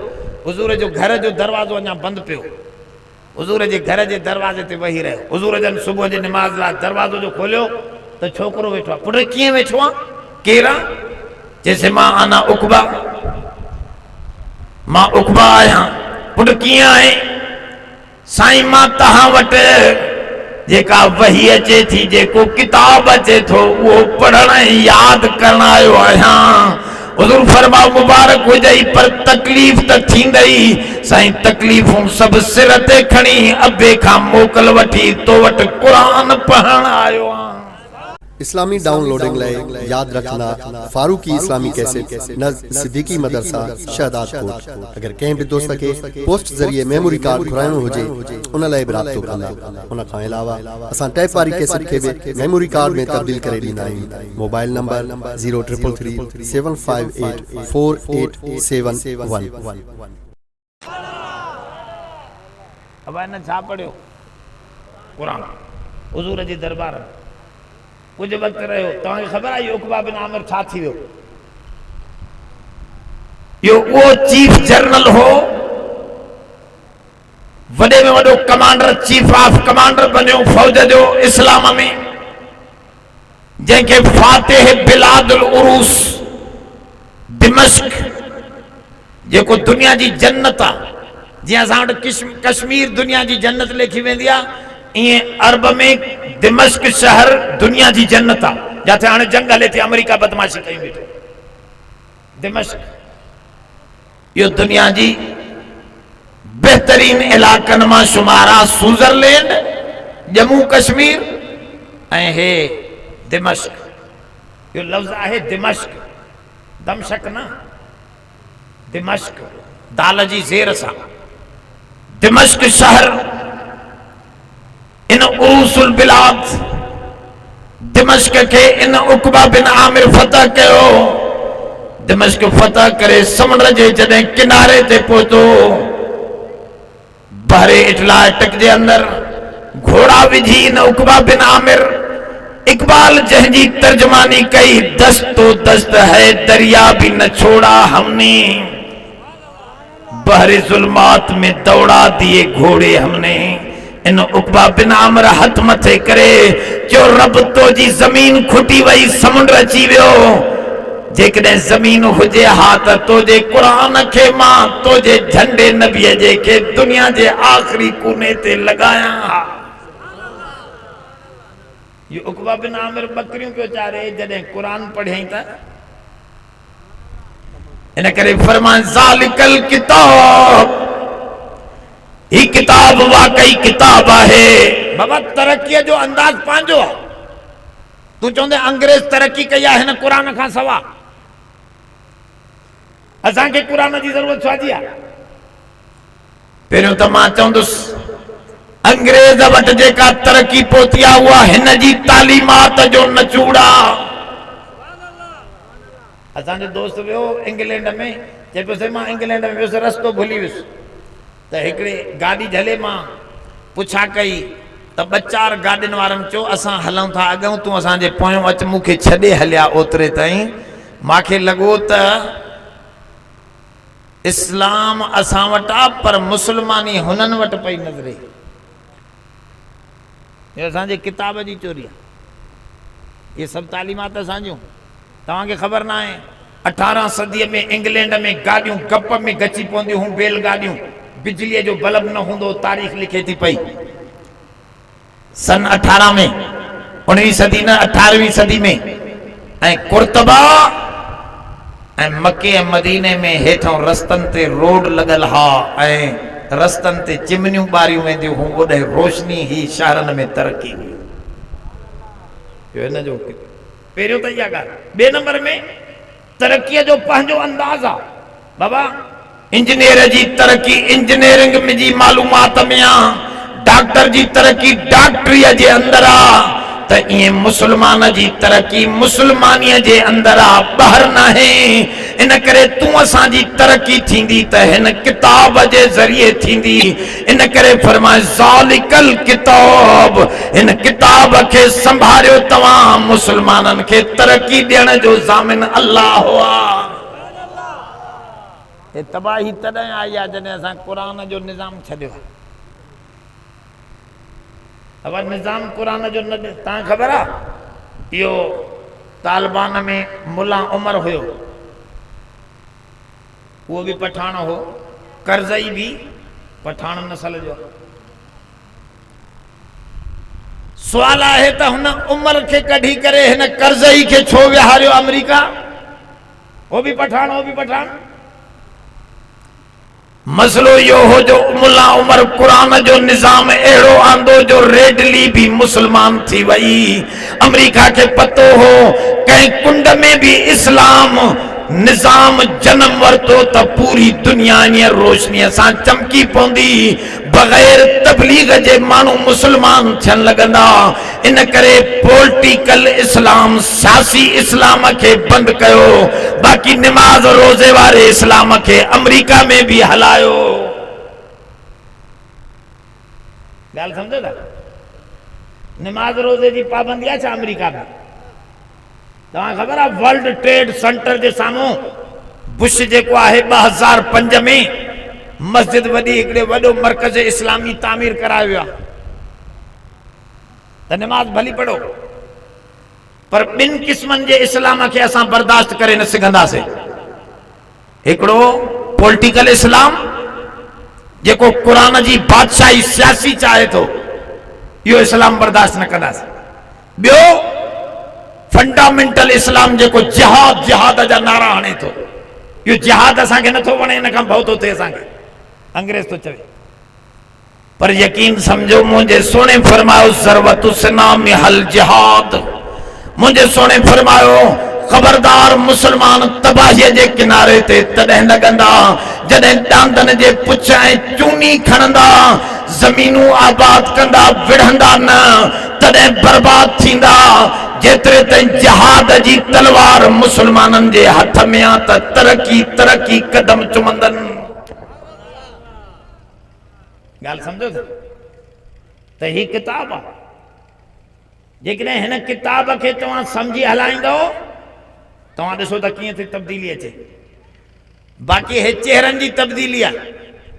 हुज़ूर जो घर जो दरवाज़ो अञा बंदि पियो। हुज़ूर जे घर जे दरवाज़े ते वेही रहियो। हुज़ूर जन सुबुह जी निमाज़ लाइ दरवाज़ो जो खोलियो त छोकिरो वेठो आहे। पुट कीअं वेठो आहे? केरु आहे? चइसि मां आना उक़बा मां उक़बा आहियां। पुट कीअं आहे? साईं मां तव्हां वटि जेका वही अचे थी जेको किताब अचे थो उहो पढ़ण ऐं यादि करण आयो आहियां। हुज़ूर फरमाओ मुबारक हुजई पर तकलीफ़ त थींदई। साईं तकलीफ़ूं सभु सिर ते खणी अबे खां मोकल वठी तो वटि क़ुरान पढ़ण आयो आहियां। इस्लामी डाउनलोडिंग लाइ याद रखना फारूकी इस्लामी कैसेट नज़ सिद्दीकी मदरसा शहदाद कोट। अगर कंहिं बि दोस्त खे पोस्ट ज़रिए मेमोरी कार्ड घुराइणो हुजे उन लाइ बि राब्तो कंदा। उन खां अलावा असां टैप वारी कैसेट खे बि मेमोरी कार्ड में तब्दील करे ॾींदा आहियूं। Mobile number 0333 758 4871। अब इन छा पढ़ियो? क़ुरान हुज़ूर जी दरबार में कुछ वक्त रहियो। तव्हांखे ख़बर आहे उक़बा बिन आमिर छा थी वियो? यो वो चीफ जनरल हो वॾे में वॾो कमांडर चीफ ऑफ कमांडर बनियो फौज जो इस्लाम में जंहिंखे फातिह बिलादुल उरूस दिमश्क जेको दुनिया जी जन्नत आहे। जीअं असां वटि कश्मीर दुनिया जी जन्नत लिखी वेंदी आहे ईअं अरब में दिमश्क शहर दुनिया जी जन्नत आहे जिथे हाणे जंग हले थी अमेरिका बदमाशी कई वेठो। दिमश्क यो दुनिया जी बेहतरीन इलाकनि मां शुमार आहे। स्विट्जरलैंड जम्मू कश्मीर ऐं हे दिमश्क। यो लफ़्ज़ आहे दिमश्क दमशक न दिमश्क दाल जी ज़ेर सां। दिमश्क शहर इन उरूसुल बिलाद दिमश्क के इन उक़बा बिन आमिर फतह कयो। दिमश्क फतह करे समुंड जे जॾहिं किनारे ते पहुतो बहरे अटलांटिक जे अंदर घोड़ा विझी इन उक़बा बिन आमिर इकबाल जंहिंजी तर्जमानी कई दस्तो दस्त है दरिया भी न छोड़ा हमने बहरे जुल्मात में दौड़ा दिए घोड़े हमने। इन उक़बा बिन आमिर हथ मथे करे जो रब तो जी जमीन खुटी वई समुंड अची वियो जेकॾहिं ज़मीन हुजे हा त तुंहिंजे क़ुरान खे मां तुंहिंजे झंडे नबीअ जे खे दुनिया जे आख़िरी कोने ते लॻायां हा। ये उक़बा बिन आमिर बकरियों पियो चारे जॾहिं क़ुरान पढ़ियईं त इन करे फरमान ज़ालिकल किताब, ही किताब वाकई किताब आहे। बाबा तरक्कीअ जो अंदाज पंहिंजो आहे। तू चवंदे अंग्रेज तरक्की कई आहे हिन क़ुरान खां सवा, असांखे क़ुरान जी ज़रूरत छा जी आहे? पहिरियों त मां चवंदुसि अंग्रेज वटि जेका तरक्की पहुती आहे उहा हिन जी तालीमात जो नचूड़ा। असांजो दोस्त वियो इंग्लैंड में, चए पियो मां इंग्लैंड में वियुसि, रस्तो भुली वियुसि त हिकिड़े गाॾी झले मां पुछा कई त 2-4 गाॾियुनि वारनि चयो असां हलूं था अॻूं, तूं असांजे पोयों अचु, मूंखे छॾे हलिया ओतिरे ताईं। मूंखे लॻो त इस्लाम असां वटि आहे पर मुस्लमानी हुननि वटि पई नज़रे। ये असांजे किताब जी चोरी आहे। ये सभु तालीमात असांजियूं तव्हांखे ख़बर न आहे। 18 सदीअ में इंग्लैंड में गाॾियूं गप में गची पवंदियूं हुयूं, बैलगाॾियूं, बिजलीअ जो बल्ब न हूंदो। तारीख़ लिखे थी पई सन 18 में, 19वीं सदी न 18वीं सदी में। ऐं कुर्तबा ऐं मके ऐं मदीने में हेठां रस्तनि ते रोड लॻल हा ऐं रस्तनि ते चिमनियूं ॿारियूं वेंदियूं हुयूं। ओॾे रोशनी ही शहरनि में तरक़ी हुई। हिन जो पहिरियों त इहा ॻाल्हि। ॿिए नंबर में तरक़ीअ जो पंहिंजो अंदाज़ आहे। बाबा इंजीनियर जी तरक़ी इंजीनियरिंग में जी मालूमात में आहे, डॉक्टर जी तरक़ी डॉक्टरीअ जे अंदरि आहे, त ईअं मुसलमान जी तरक़ी मुसलमानीअ जे अंदरि आहे, ॿाहिरि नाहे। इन करे तूं असांजी तरक़ी थींदी त हिन किताब जे ज़रिए थींदी। इन करे फरमाए ज़ालिकल किताब, हिन किताब खे संभालियो तव्हां। मुसलमाननि खे तरक़ी ॾियण जो ज़ामिन अल्लाह आहे। ये तबाही तॾहिं आई आहे जॾहिं असां क़ुरान जो निज़ाम छॾियो। अब निज़ाम क़ुरान जो न, तव्हां ख़बर आहे इहो तालिबान में मुल्ला उमर हुयो, उहो बि पठान हो, करज़ई भी पठान नस्ल जो। सुवाल आहे त हुन उमर खे कढी करे हिन करज़ई खे छो विहारियो अमेरिका? वो भी पठान, वो भी पठान। मसलो यो हो जो मुल्ला उमर कुरान जो निज़ाम अहिड़ो आंदो जो रेडली भी मुसलमान थी वई। अमेरिका के पतो हो कंहिं कुंड में भी इस्लाम निज़ाम जन्म वरतो त पूरी दुनिया ईअं रोशनीअ सां चमकी पवंदी, बग़ैर तबलीग जे माण्हू मुसलमान थियण लॻंदा। इन करे पॉलिटिकल इस्लाम, सियासी इस्लाम खे बंदि कयो, बाक़ी निमाज़ रोज़े वारे इस्लाम खे अमेरिका में भी हलायो। ॻाल्हि सम्झो था? निमाज़ रोज़े जी पाबंदी आहे छा अमेरिका में? तव्हां ख़बर आहे वर्ल्ड ट्रेड सेंटर जे साम्हूं बुश जेको आहे 2005 में मस्जिद वॾी हिकिड़े वॾो मरकज़ इस्लामी तामीर करायो वियो आहे। त निमाज़ भली पढ़ो, पर ॿिनि क़िस्मनि जे इस्लाम खे असां बर्दाश्त करे न सघंदासीं। हिकिड़ो पॉलिटिकल इस्लाम जेको क़ुरान जी बादशाही सियासी चाहे थो, इहो इस्लाम बर्दाश्त न कंदासीं। ॿियो फंडामेंटल इस्लाम जेको जिहाद जिहाद जा नारा हणे थो, इहो जिहाद असांखे नथो वणे, इन खां भउ थो थिए असांखे, अंग्रेज तो चवे। पर यकीन समझो मुझे सोने फरमायो ज़रवतु सिनाम हल जिहाद, मुझे सोने फरमायो खबरदार मुसलमान तबाही के किनारे ते तॾहिं लॻंदा जॾहिं डांदन जे पुछ ऐं चूनी खणंदा, ज़मीनूं आबाद कंदा, विढ़ंदा न, तॾहिं बर्बाद थींदा। जेतिरे ताईं जिहाद जी तलवार मुसलमाननि जे हथ में आ त तरक्की तरक्की कदम चुमंदनि। ॻाल्हि सम्झो त ही किताब आहे, जेकॾहिं हिन किताब खे तव्हां सम्झी हलाईंदो तव्हां ॾिसो त कीअं थी तब्दीली अचे। बाक़ी हे चेहरनि जी तब्दीली आहे।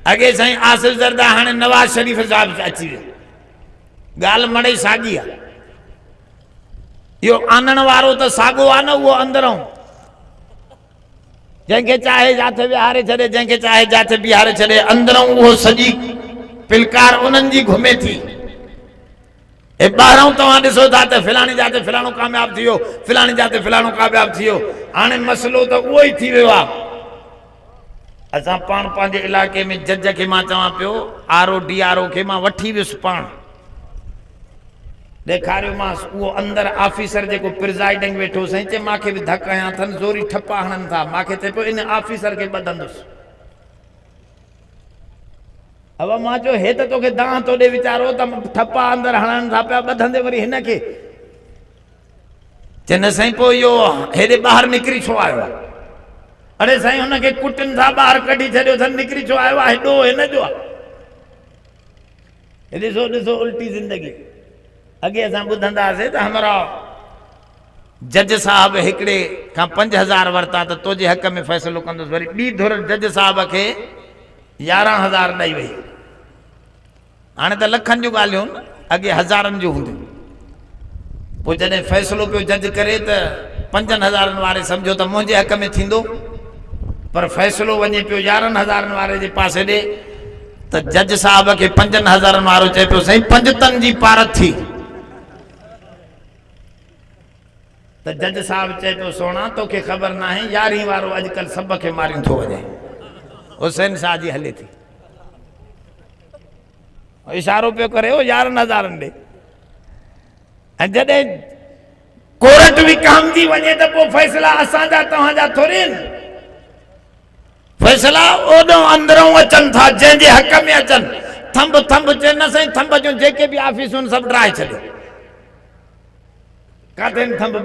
अॻे साईं आसिफ ज़रदा, हाणे नवाज़ शरीफ़ साहिब अची वियो। ॻाल्हि मड़ई साॻी आहे। इहो आनण वारो त साॻो आहे न, उहो अंदरों जंहिंखे चाहे जाथे विहारे छॾे, जंहिंखे चाहे जाथे बीहारे छॾे, अंदरों उहो सॼी पिलकार उन्हनि जी घुमे थी। ए ॿाहिरों तव्हां ॾिसो था त फिलाणी जाते फिलाणो कामयाब थी वियो, फिलाणी जाते फिलाणो कामयाब थी वियो। हाणे मसइलो त उहो ई थी वियो आहे। असां पाण पंहिंजे इलाइक़े में जज खे मां चवां पियो, RO DRO खे मां वठी वियुसि पाण, ॾेखारियोमांसि उहो अंदरि ऑफिसर जेको प्रिज़ाइडिंग वेठो साईं, चए मूंखे बि धक हयां अथनि, ज़ोरी ठपा हणनि था। मूंखे चए पियो इन ऑफिसर खे ॿधंदुसि। अब मां चयो हे त तोखे दांह तो ॾे वीचारो, त ठपा अंदरि हणनि था पिया, ॿधंदे वरी हिन खे। चए न साईं पोइ इहो हेॾे ॿाहिरि निकिरी छो आयो आहे? अरे साईं हुनखे कुटनि था, ॿाहिरि कढी छॾियो अथनि, निकिरी छो आयो आहे? हेॾो हिन जो आहे। ॾिसो ॾिसो उल्टी ज़िंदगी। अॻे असां ॿुधंदा हुआसीं त हमारा जज साहब हिकिड़े खां 5000 वरिता त तुंहिंजे हक़ में फ़ैसिलो कंदुसि। वरी ॿी धुर जज साहब खे 11000 ॾेई वई। हाणे त लखनि जूं ॻाल्हियूं, अॻे हज़ारनि जूं हूंदियूं। पोइ जॾहिं फ़ैसिलो पियो जज करे त 5000 वारे सम्झो त मुंहिंजे हक़ में थींदो, पर फ़ैसिलो वञे पियो 11000 वारे जे पासे ॾे, त जज साहब खे 5000 वारो चए पियो साईं 5 टन जी पारत थी। त जज साहब चए पियो सोना तोखे ख़बर न आहे 11 वारो अॼुकल्ह सभ खे मारियूं थो वञे। हुसैन शाह जी हले थी, इशारो पियो करे 11000 ॾे। ऐं जॾहिं कोर्ट बि कामजी वञे त पोइ फ़ैसिला असांजा तव्हांजा थोरी आहिनि। फ़ैसिला ओॾो अंदरों अचनि था जंहिंजे हक़ में अचनि। थंब थंब चए न साईं, थंब जूं जेके बि ऑफिसूं सभु ड्राए छॾियो। काथे थंब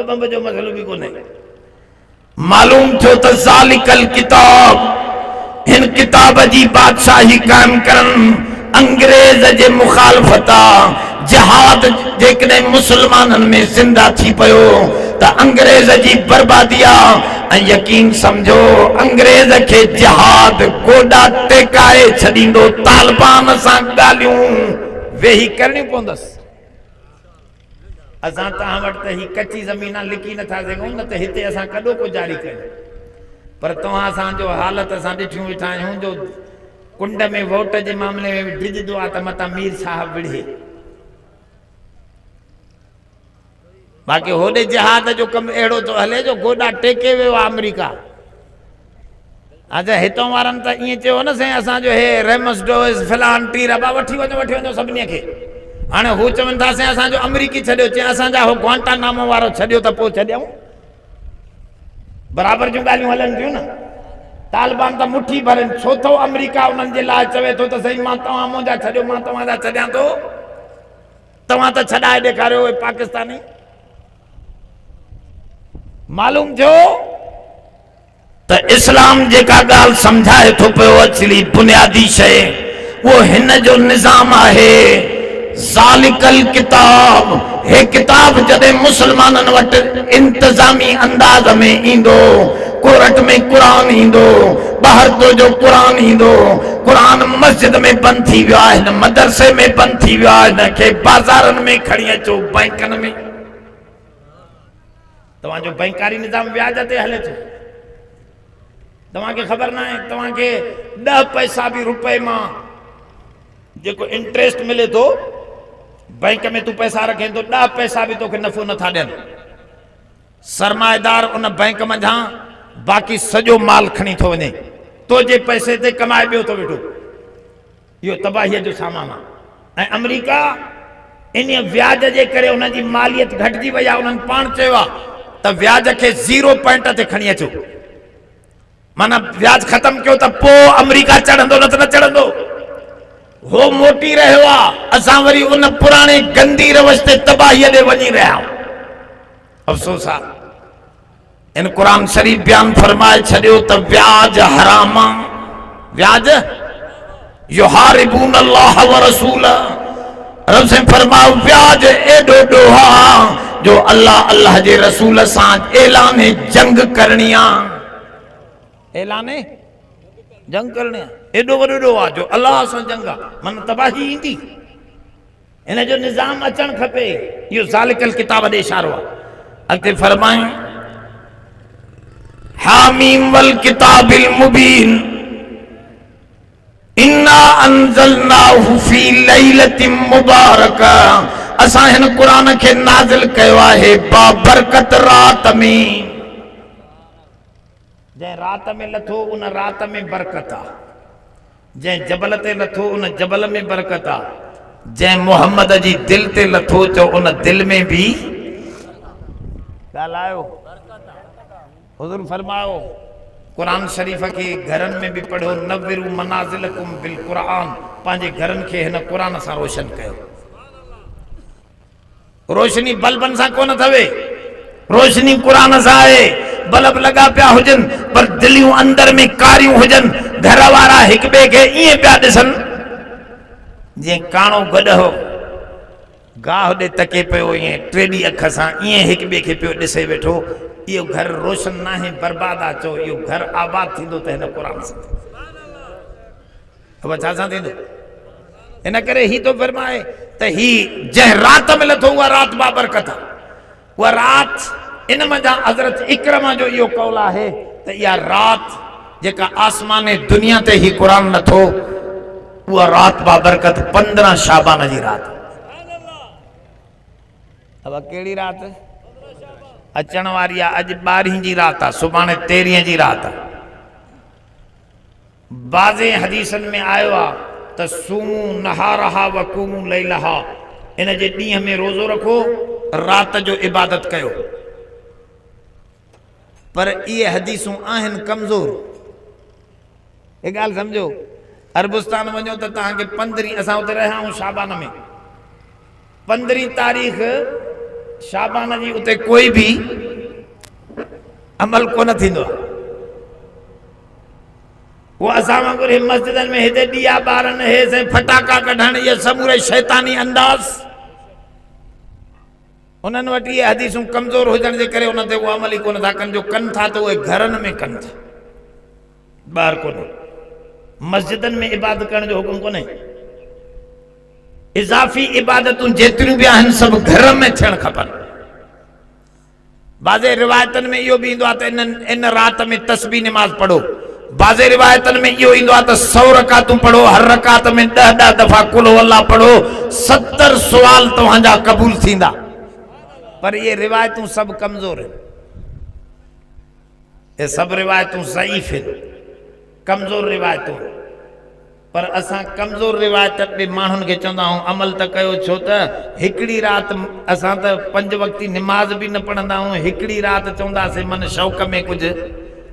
बंब जो मसइलो बि कोन्हे। मालूम थियो त ज़ालिकल किताब, हिन किताब जी बादशाही कायम करन अंग्रेज जे मुखालफता। जिहाद जेकॾहिं मुसलमाननि में ज़िंदा थी पियो त अंग्रेज जी बर्बादी आहे। ऐं यकीन समझो अंग्रेज खे जिहाद गोॾा टेकाए छॾींदो। तालिबान सां ॻाल्हियूं वेही करणी पवंदसि। असां तव्हां वटि त ही कच्ची ज़मीन लिकी नथा सघूं, न त हिते असां कॾो को जारी कयूं। पर तव्हां असांजो हालत असां ॾिठियूं वेठा आहियूं, जो कुंड में वोट जे मामले में डिॼंदो आहे त मथां मीर साहब विढ़े। बाक़ी होॾे जिहाद जो कमु अहिड़ो थो हले जो गोॾा टेके वियो आहे अमेरिका। अच्छा हितां वारनि त ईअं चयो न साईं असांजो हे रेमस डोइस फिलान टीरबा वठी वञो सभिनी खे। हाणे हू चवनि था साईं असांजो अमरीकी छॾियो, चए असांजा हो ग्वांटानामो वारो छॾियो त पोइ छॾियऊं। बराबरि जूं ॻाल्हियूं हलनि थियूं न। तालिबान त मुठी भरनि, छो थो अमरीका उन्हनि जे लाइ चवे थो त साईं मां तव्हां मुंहिंजा छॾियो, मां तव्हांजा छॾियां थो। तव्हां त छॾाए ॾेखारियो पाकिस्तानी। मालूम थियो त इस्लाम जेका ॻाल्हि सम्झाए थो पियो, असली बुनियादी शइ उहो हिन जो निज़ाम आहे। ज़ालिकल किताब, हे किताब जॾहिं मुसलमाननि वटि इंतज़ामी अंदाज़ में ईंदो, कोर्ट में क़ुरान ईंदो, ॿाहिरि तो जो क़ुरान ईंदो। क़ुरान मस्जिद में बंदि थी वियो आहे, हिन मदरसे में बंदि थी वियो आहे, हिनखे बाज़ारनि में खणी अचो, बैंकनि में। तव्हांजो बैंकारी निज़ाम व्याज ते हले थो। तव्हांखे ख़बर न आहे, तव्हांखे 10 पैसा बि रुपए मां जेको इंट्रेस्ट मिले थो, बैंक में तू पैसा रखें तो 10 पैसा भी तोखे नफ़ो नथा ॾियनि। सरमाएदार उन बैंक मंझां बाक़ी सॼो माल खणी थो वञे, तो जे पैसे ते कमाए ॿियो थो वेठो। इहो तबाहीअ जो सामान आहे। ऐं अमेरिका इन व्याज जे करे उनजी मालियत घटिजी वई आहे। उन्हनि पाण चयो आहे त व्याज खे 0 पॉइंट ते खणी अचो, माना व्याज ख़तम कयो त पोइ अमेरिका चढ़ंदो, न त न चढ़ंदो। हो मोटी रहियो आहे, असां वरी उन पुराणे गंदी रवश ते तबाहीअ ॾे वञी रहिया आहियूं। अफ़सोस आहे इन क़ुरान शरीफ़ बयान फरमाए छॾियो त व्याज हराम आहे। व्याज युहारिबून अल्लाह व रसूल, रब से फरमाओ व्याज एॾो ॾोहा जो अल्लाह जे रसूल सां ऐलान जंग करणी आहे। ऐलान जंग करणी आहे, एॾो वॾो ॾोहो आहे जो अल्लाह सां जंग आहे, मन तबाही ईंदी। इन जो निज़ाम अचणु खपे। इहो ज़ालिकल किताब ॾे इशारो आहे। अॻिते फरमाए हामीम वल किताबिल मुबीन इन्ना अंज़लनाहु फी लैलतिन मुबारका असां हिन क़ुरान खे नाज़िल कयो आहे बाबरकत रात में। जंहिं रात में लथो उन रात में बरकत आहे, जंहिं जबल ते लथो उन जबल में बरकत आहे, जंहिं मोहम्मद जी दिल ते लथो चो उन दिल में भी ॻाल्हायो। हुज़ूर फरमायो कुरान शरीफ़ के घरनि में भी पढ़ो, नव्विरू मनाज़िलकुम बिल कुरान, पंहिंजे घरनि खे हिन कुरान सां रोशन कयो। रोशनी बल्बन सां कोन थवे, रोशनी कुरान सां आहे। बल्ब लगा पिया हुजन पर दिलियूं अंदर में कारियूं हुजन, घर वारा हिक ॿिए खे ईअं पिया ॾिसनि जीअं काणो गॾहो गाह ॾे तके पियो, ईअं टेडी अख सां ईअं हिक ॿिए खे पियो ॾिसे वेठो। इहो घर रोशन न आहे, बर्बाद आहे। चओ इहो घर आबाद थींदो त हिन क़ुरान सां। अब छा सां थींदो? इन करे ही तो फरमाए त ही जंहिं रात में लथो उहा रात बाबरकत आहे। उहा रात इन मज़ा हज़रत इकरमा जो इहो कौल आहे त इहा रात जेका आसमान दुनिया ते ही क़ुरान लथो उहा रात बाबरकत 15 शाबान जी रात। अब कहिड़ी रात? अचण वारी आहे। अॼु 12 जी रात आहे, सुभाणे 13 जी रात आहे। बाज़े हदीसनि में आयो आहे त सूमू नहारहा वक़ूमू लैलहा, इन जे ॾींहं में रोज़ो रखो, रात जो इबादत कयो। पर इहे हदीसूं आहिनि कमज़ोर। एक ॻाल्हि सम्झो, अरबुस्तान वञो त तव्हांखे 15, असां उते रहिया आहियूं शाबान में, 15 तारीख़ शाबान जी उते कोई भी अमल कोन थींदो आहे। वो असां वांगुरु हे मस्जिदनि में हेॾे ॾिया ॿारनि, हे से फटाका कढण, इहे समूरे शैतानी अंदाज़, उन्हनि वटि इहे हदीसूं कमज़ोर हुजण जे करे उन ते उहो अमल ई कोन था कनि। जो कनि था त उहे घरनि में कनि था, ॿाहिरि कोन्हे। मस्जिदनि में इबादत करण जो हुकुम कोन्हे। इज़ाफ़ी इबादतूं जेतिरियूं बि आहिनि सभु घर में थियण खपनि। बाज़े रिवायतनि में इहो बि ईंदो आहे त इन रात में तस्बीह नमाज़ पढ़ो। बाज़े रिवायतनि में इहो ईंदो आहे त 100 रकातूं पढ़ो, हर रकात में 10 दफ़ा कुल अल्लाह पढ़ो, 70 सुवाल तव्हांजा क़बूल थींदा। पर ये रिवायतूं सब कमज़ोर हैं, ये सब रिवायतूं ज़ईफ़ हैं, कमज़ोर रिवायतूं। पर असां कमज़ोर रिवायत बि माण्हुनि खे चवंदा आहियूं अमल त कयो, छो त हिकिड़ी रात असां त 5 वक़्ती निमाज़ बि न पढ़ंदा आहियूं, हिकिड़ी रात चवंदासीं मन शौक़ में कुझु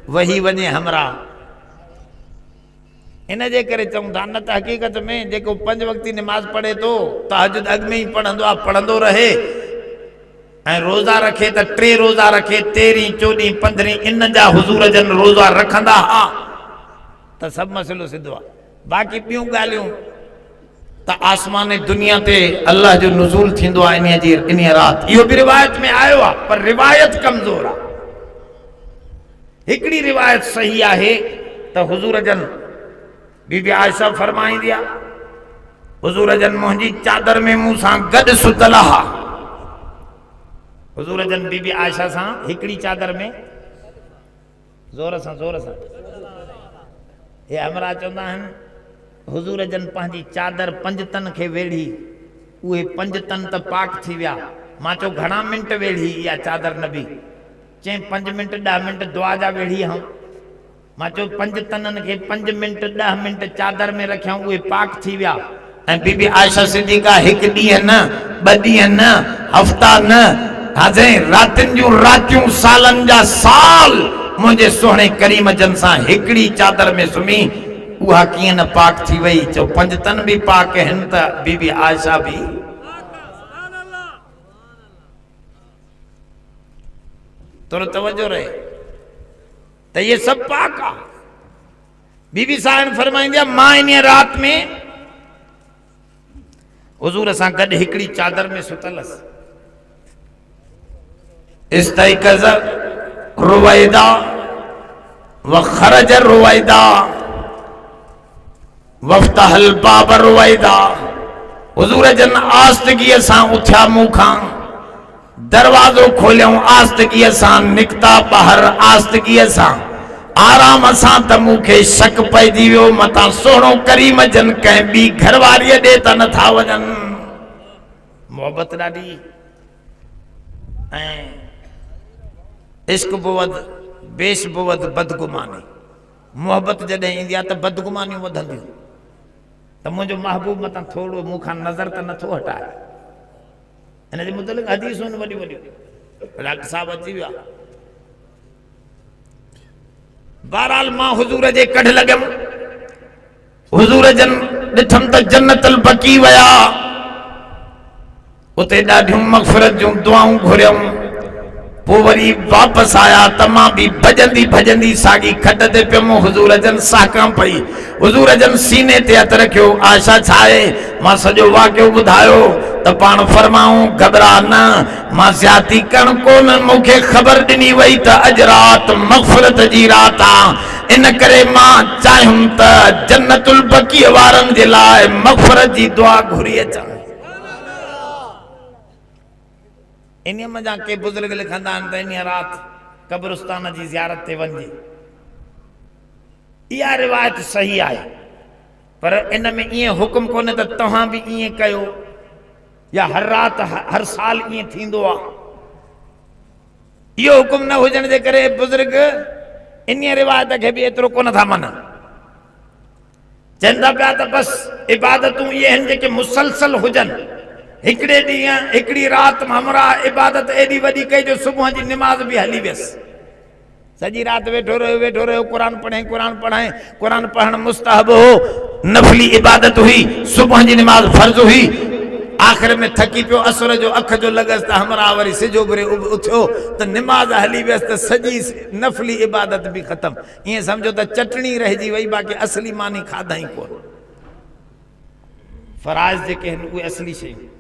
वही वञे हमरा, इन जे करे चऊं था। न त हक़ीक़त में जेको 5 वक़्ती निमाज़ पढ़े थो तहज्जुद अॻु में ई पढ़ंदो आहे, पढ़ंदो रहे ऐं रोज़ा रखे त 3 रोज़ा रखे, 13, 14, 15 इन जा हुज़ूर जन रोज़ा रखंदा हा त सभु मसइलो सिधो आहे। बाक़ी ॿियूं ॻाल्हियूं त आसमान दुनिया ते अल्लाह जो नुज़ूल थींदो आहे इन रात, इहो बि रिवायत में आयो आहे, पर रिवायत कमज़ोर आहे। हिकिड़ी रिवायत सही आहे त हुज़ूर जन बीबी आयशा फरमाईंदी आहे, हुज़ूर जन मुंहिंजी चादर में मूं सां गॾु सुतल हा। हुज़ूर जन बीबी आयशा सां हिकिड़ी चादर में, ज़ोर सां हे हमरा चवंदा आहिनि हुज़ूर जन पंहिंजी चादर 5 तन खे वेढ़ी, उहे 5 तन त पाक थी विया। मां चयो घणा मिंट वेढ़ी इहा चादर नबी? चई 5 मिंट 10 मिंट दुआ जा वेढ़ी हूं। मां चयो 5 तननि खे 5 मिंट 10 मिंट चादर में रखिया, उहे पाक थी विया। ऐं बीबी आयशा सिद्दीक़ा 1 ॾींहुं न 2 ॾींहं न हफ़्ता न हाज़े रातिनि जूं रातियूं सालनि जा साल मुंहिंजे सुहिणे करीम जन सां हिकिड़ी चादर में सुम्ही, उहा कीअं न पाक थी वई। चओ 5 तन बि पाक आहिनि त बीबी आयशा बि। थोरो तवजो रहे त ये सब पाक आहे। बीबी साहिब फरमाईंदी आहे मां इन रात में हुज़ूर सां गॾु हिकिड़ी चादर में सुतलसि। इस्तैक़ज़ रुवैदा व ख़रज रुवैदा वफ़्तहल बाब रुवैदा। हुज़ूर जन आस्तगीअ सां उथिया मूं खां, दरवाजो खोलियऊं आस्तगीअ सां, निकता ॿाहिर आस्तगीअ सां, आराम सां, त मूंखे शक पइजी वियो मतां सोणो करीम जन कंहिं ॿी घरवारीअ ॾे त नथा वञनि। मोहबत ॾाढी ऐं इश्क बुवद बेश बुवद बदगुमानी। मोहबत जॾहिं ईंदी आहे त बदगुमानियूं वधंदियूं, त मुंहिंजो महबूब मतां थोरो मूंखां नज़र त नथो हटाए। हिन जे मुतलिक़ हदीसूं वॾियूं वॾियूं डॉक्टर साहब अची विया। बहरहाल मां हुजूर जे कढ लॻियमि, हुजूर जन ॾिठमि त जन्नतुल बकी विया, उते ॾाढियूं मग़फ़िरत जूं दुआऊं घुरियऊं। पोइ वरी वापसि आया त मां बि भॼंदी भॼंदी साॻी खट ते पियुमि। हुजूर जन साकां पई, हुजूर जन सीने ते हथ रखियो, आशा छा आहे? मां सॼो वाक़ियो ॿुधायो त पाण फरमाऊं घबरा न, मां ज़्यादती करण कोन, मूंखे ख़बर ॾिनी वई त अॼु राति मग़फ़िरत जी राति आहे, इन करे मां चाहियुमि त जन्नतुल बकीअ वारनि जे लाइ मग़फ़िरत जी दुआ घुरी अचां। इन मज़ा के बुज़ुर्ग लिखंदा आहिनि त इन राति कब्रिस्तान जी ज़ियारत ते वञिजे। इहा रिवायत सही आहे, पर इन में ईअं हुकुम कोन्हे त तव्हां बि ईअं कयो या हर राति हर साल ईअं थींदो आहे। इहो हुकुम न हुजण जे करे बुज़ुर्ग इन रिवायत खे बि एतिरो कोन था मञनि। चवनि था पिया त बसि इबादतूं इहे आहिनि जेके मुसलसल हुजनि। हिकिड़े ॾींहुं हिकिड़ी राति हमरा इबादत एॾी वॾी कई जो सुबुह जी निमाज़ बि हली वियसि। सॼी राति वेठो रहियो क़ुरान पढ़ाए। क़ुरान पढ़णु मुस्तहब हो, नफ़ली इबादत हुई, सुबुह जी निमाज़ फ़र्ज़ हुई। आख़िर में थकी पियो, असुर जो अख जो लॻसि त हमरा वरी सिजो घुरे उथियो त निमाज़ हली वियसि, त सॼी नफ़ली इबादत बि ख़तमु। ईअं सम्झो त चटणी रहिजी वई, बाक़ी असली मानी खाधई कोन। फ़राइज़ जेके आहिनि उहे असली शयूं।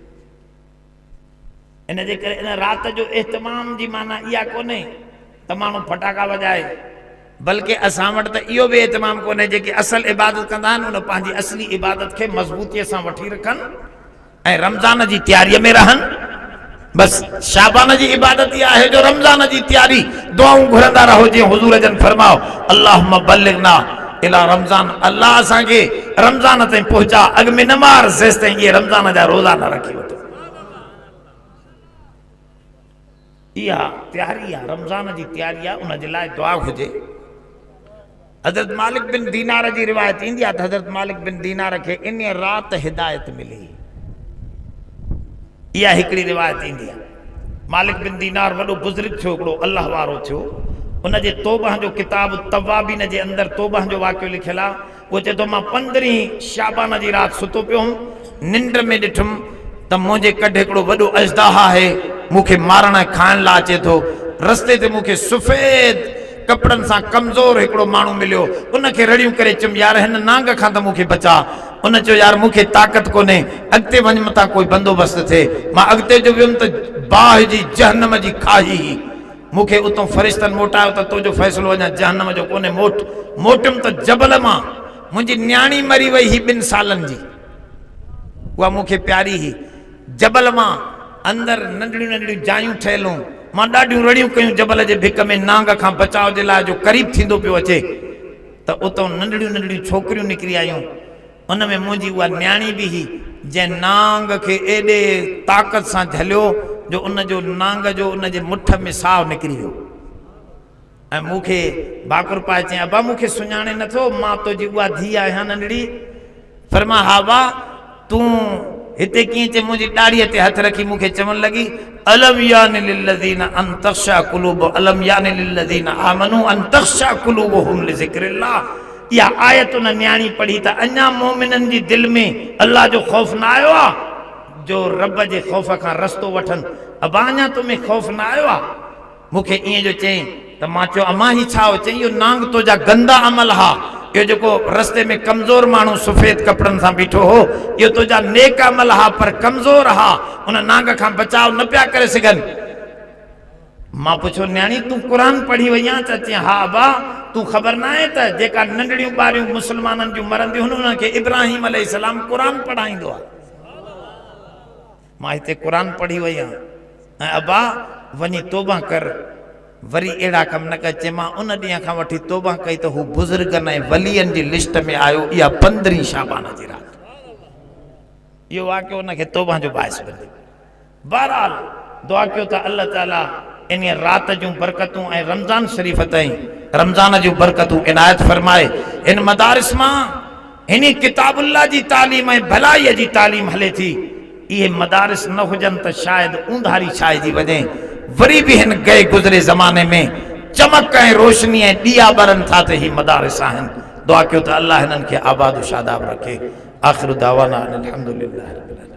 इन जे करे इन राति जो एहतमाम जी माना इहा कोन्हे त माण्हू फटाका वॼाए, बल्कि असां वटि त इहो बि एहतमाम कोन्हे। जेके असल इबादत कंदा आहिनि उन पंहिंजी असली इबादत खे मज़बूतीअ सां वठी रखनि ऐं रमज़ान जी तयारीअ में रहनि। बसि शाबान जी इबादत इहा आहे जो रमज़ान जी तयारी दुआऊं घुरंदा रहो, जीअं हुज़ूर जन फरमाओ अल्लाहुम्मा बल्लिगना इला रमज़ान, अल्लाह असांखे रमज़ान ताईं पहुचा, अॻ में न मार जेसि ताईं इहे रमज़ान जा रोज़ा न रखी वठो। इहा तयारी आहे, रमज़ान जी तयारी आहे, उन जे लाइ दुआ हुजे। हज़रत मालिक बिन दीनार जी रिवायत ईंदी आहे त हज़रत मालिक बिन दीनार खे इन राति हिदायत मिली। इहा हिकिड़ी रिवायत ईंदी आहे। मालिक बिन दीनार वॾो बुज़ुर्ग थियो, हिकिड़ो अल्लाह वारो थियो। उन जे तौबह जो किताब तवाबीन जे अंदरि तौबह जो वाक़ियो लिखियलु आहे। उहो चए थो मां 15 शाबान जी राति सुतो पियो हुउमि, निंड में ॾिठुमि त मुंहिंजे कढ हिकिड़ो वॾो अजदाह आहे, मूंखे मारण खाइण लाइ अचे थो। रस्ते ते मूंखे सफ़ेद कपिड़नि सां कमज़ोर हिकिड़ो माण्हू मिलियो, उनखे रड़ियूं करे चयुमि यार हिन नांग खां त मूंखे बचा। उन चयो यार मूंखे ताक़त कोन्हे, अॻिते वञ मतां कोई बंदोबस्तु थिए। मां अॻिते जो वियुमि त बाह जी जहन्नम जी खाई हुई। मूंखे उतां फ़रिश्तनि मोटायो त तुंहिंजो फ़ैसिलो अञा जहन्नम जो कोन्हे, मोटियुमि त जबल मां मुंहिंजी न्याणी मरी वई हुई 2 सालनि जी, उहा मूंखे प्यारी हुई। जबल मां अंदरि नंढड़ियूं नंढड़ियूं जायूं ठहियलूं, मां ॾाढियूं रड़ियूं कयूं जबल जे भिक में नांग खां बचाव जे लाइ, जो क़रीब थींदो पियो अचे त उतां नंढड़ियूं नंढड़ियूं छोकिरियूं निकिरी आयूं। उन में मुंहिंजी उहा न्याणी बि हुई, जंहिं नांग खे एॾे ताक़त सां झलियो जो उन जो नांग जो उन जे मुठ में साहु निकिरी वियो। ऐं मूंखे भाकुर पाए चई अबा मूंखे सुञाणे नथो, मां तुंहिंजी उहा धीउ आहियां नंढड़ी। फरमा हा वाह तूं हिते कीअं? चए मुंहिंजी ॾाड़ीअ ते हथ रखी मूंखे चवणु लॻी अलम यानि लिल्लज़ीना अन तख़्शा क़ुलूबुहुम अलम यानि लिल्लज़ीना आमनू अन तख़्शा क़ुलूबुहुम लिज़िक्रिल्लाह। इहा आयत उन न्याणी पढ़ी त अञा मोमिननि जी दिलि में अल्लाह जो ख़ौफ़ न आयो आहे, जो रब जे ख़ौफ़ खां रस्तो वठनि। अबा अञा तुम्हें ख़ौफ़ न आयो आहे? मूंखे ईअं जो चई त मां चयो अमा ही छा हो? चई इहो नांग तुंहिंजा गंदा अमल हा, इहो जेको रस्ते में कमज़ोर माण्हू सफ़ेद कपिड़नि सां बीठो हो इहो तुंहिंजा नेक अमल हा, पर कमज़ोर हा, उन नांग खां बचाव न पिया करे सघनि। मां पुछो न्याणी तूं क़ुरान पढ़ी वई आहीं? त चई हा अबा तूं ख़बर न आहे त जेका नंढड़ियूं ॿारियूं मुस्लमाननि जूं मरंदियूं आहिनि उन्हनि खे इब्राहिम अलैहिस्सलाम क़ुरान पढ़ाईंदो आहे। मां हिते क़ुरान पढ़ी वई आहियां। अबा वनी तौबा कर वरी एड़ा कम न कर चे मां उन ॾींहं खां वठी तौबा कई तो हू बुजुर्गन ऐं वलियन जी लिस्ट में आयो इहा 15 शाबान जी रात यो वाक़ियो उनखे तौबा जो बाइस बने बहरहाल दुआ कयो त अल्लाह ताला इन रात जूं बरकतूं ऐं रमज़ान शरीफ़ ताईं रमज़ान जूं बरकतूं इनायत फरमाए इन मदारिस मां इन किताबुल्लाह जी तालीम ऐं भलाई जी तालीम हले थी ये मदारिस न हुजन त शायद ऊंधारी छाइजी वञे वरी भी हिन गए गुज़रे ज़माने में चमक ऐं रोशनी ऐं ॾिया ॿरनि था त ही मदारिस आहिनि दुआ कयो त अल्लाह हिननि खे आबाद शादाब रखे आखिर दावाना अल्हम्दुलिल्लाह रब्बिल आलमीन।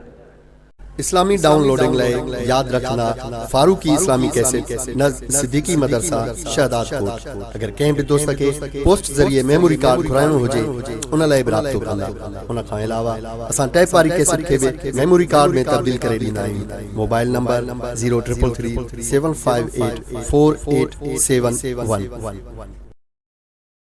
इस्लामी डाउनलोडिंग लाए याद रखना फारूकी इस्लामी कैसेट नज़ सिद्दीकी मदरसा शहदाद कोट। अगर कंहिं भी दोस्त के पोस्ट जरिए मेमोरी कार्ड घुराइणो हुजे उन लाइ बि राब्तो कंदा। उन खां अलावा असां टैप वारी कैसेट के भी मेमोरी कार्ड में तब्दील करे ॾींदा आहियूं। Mobile number 0333 758 4871।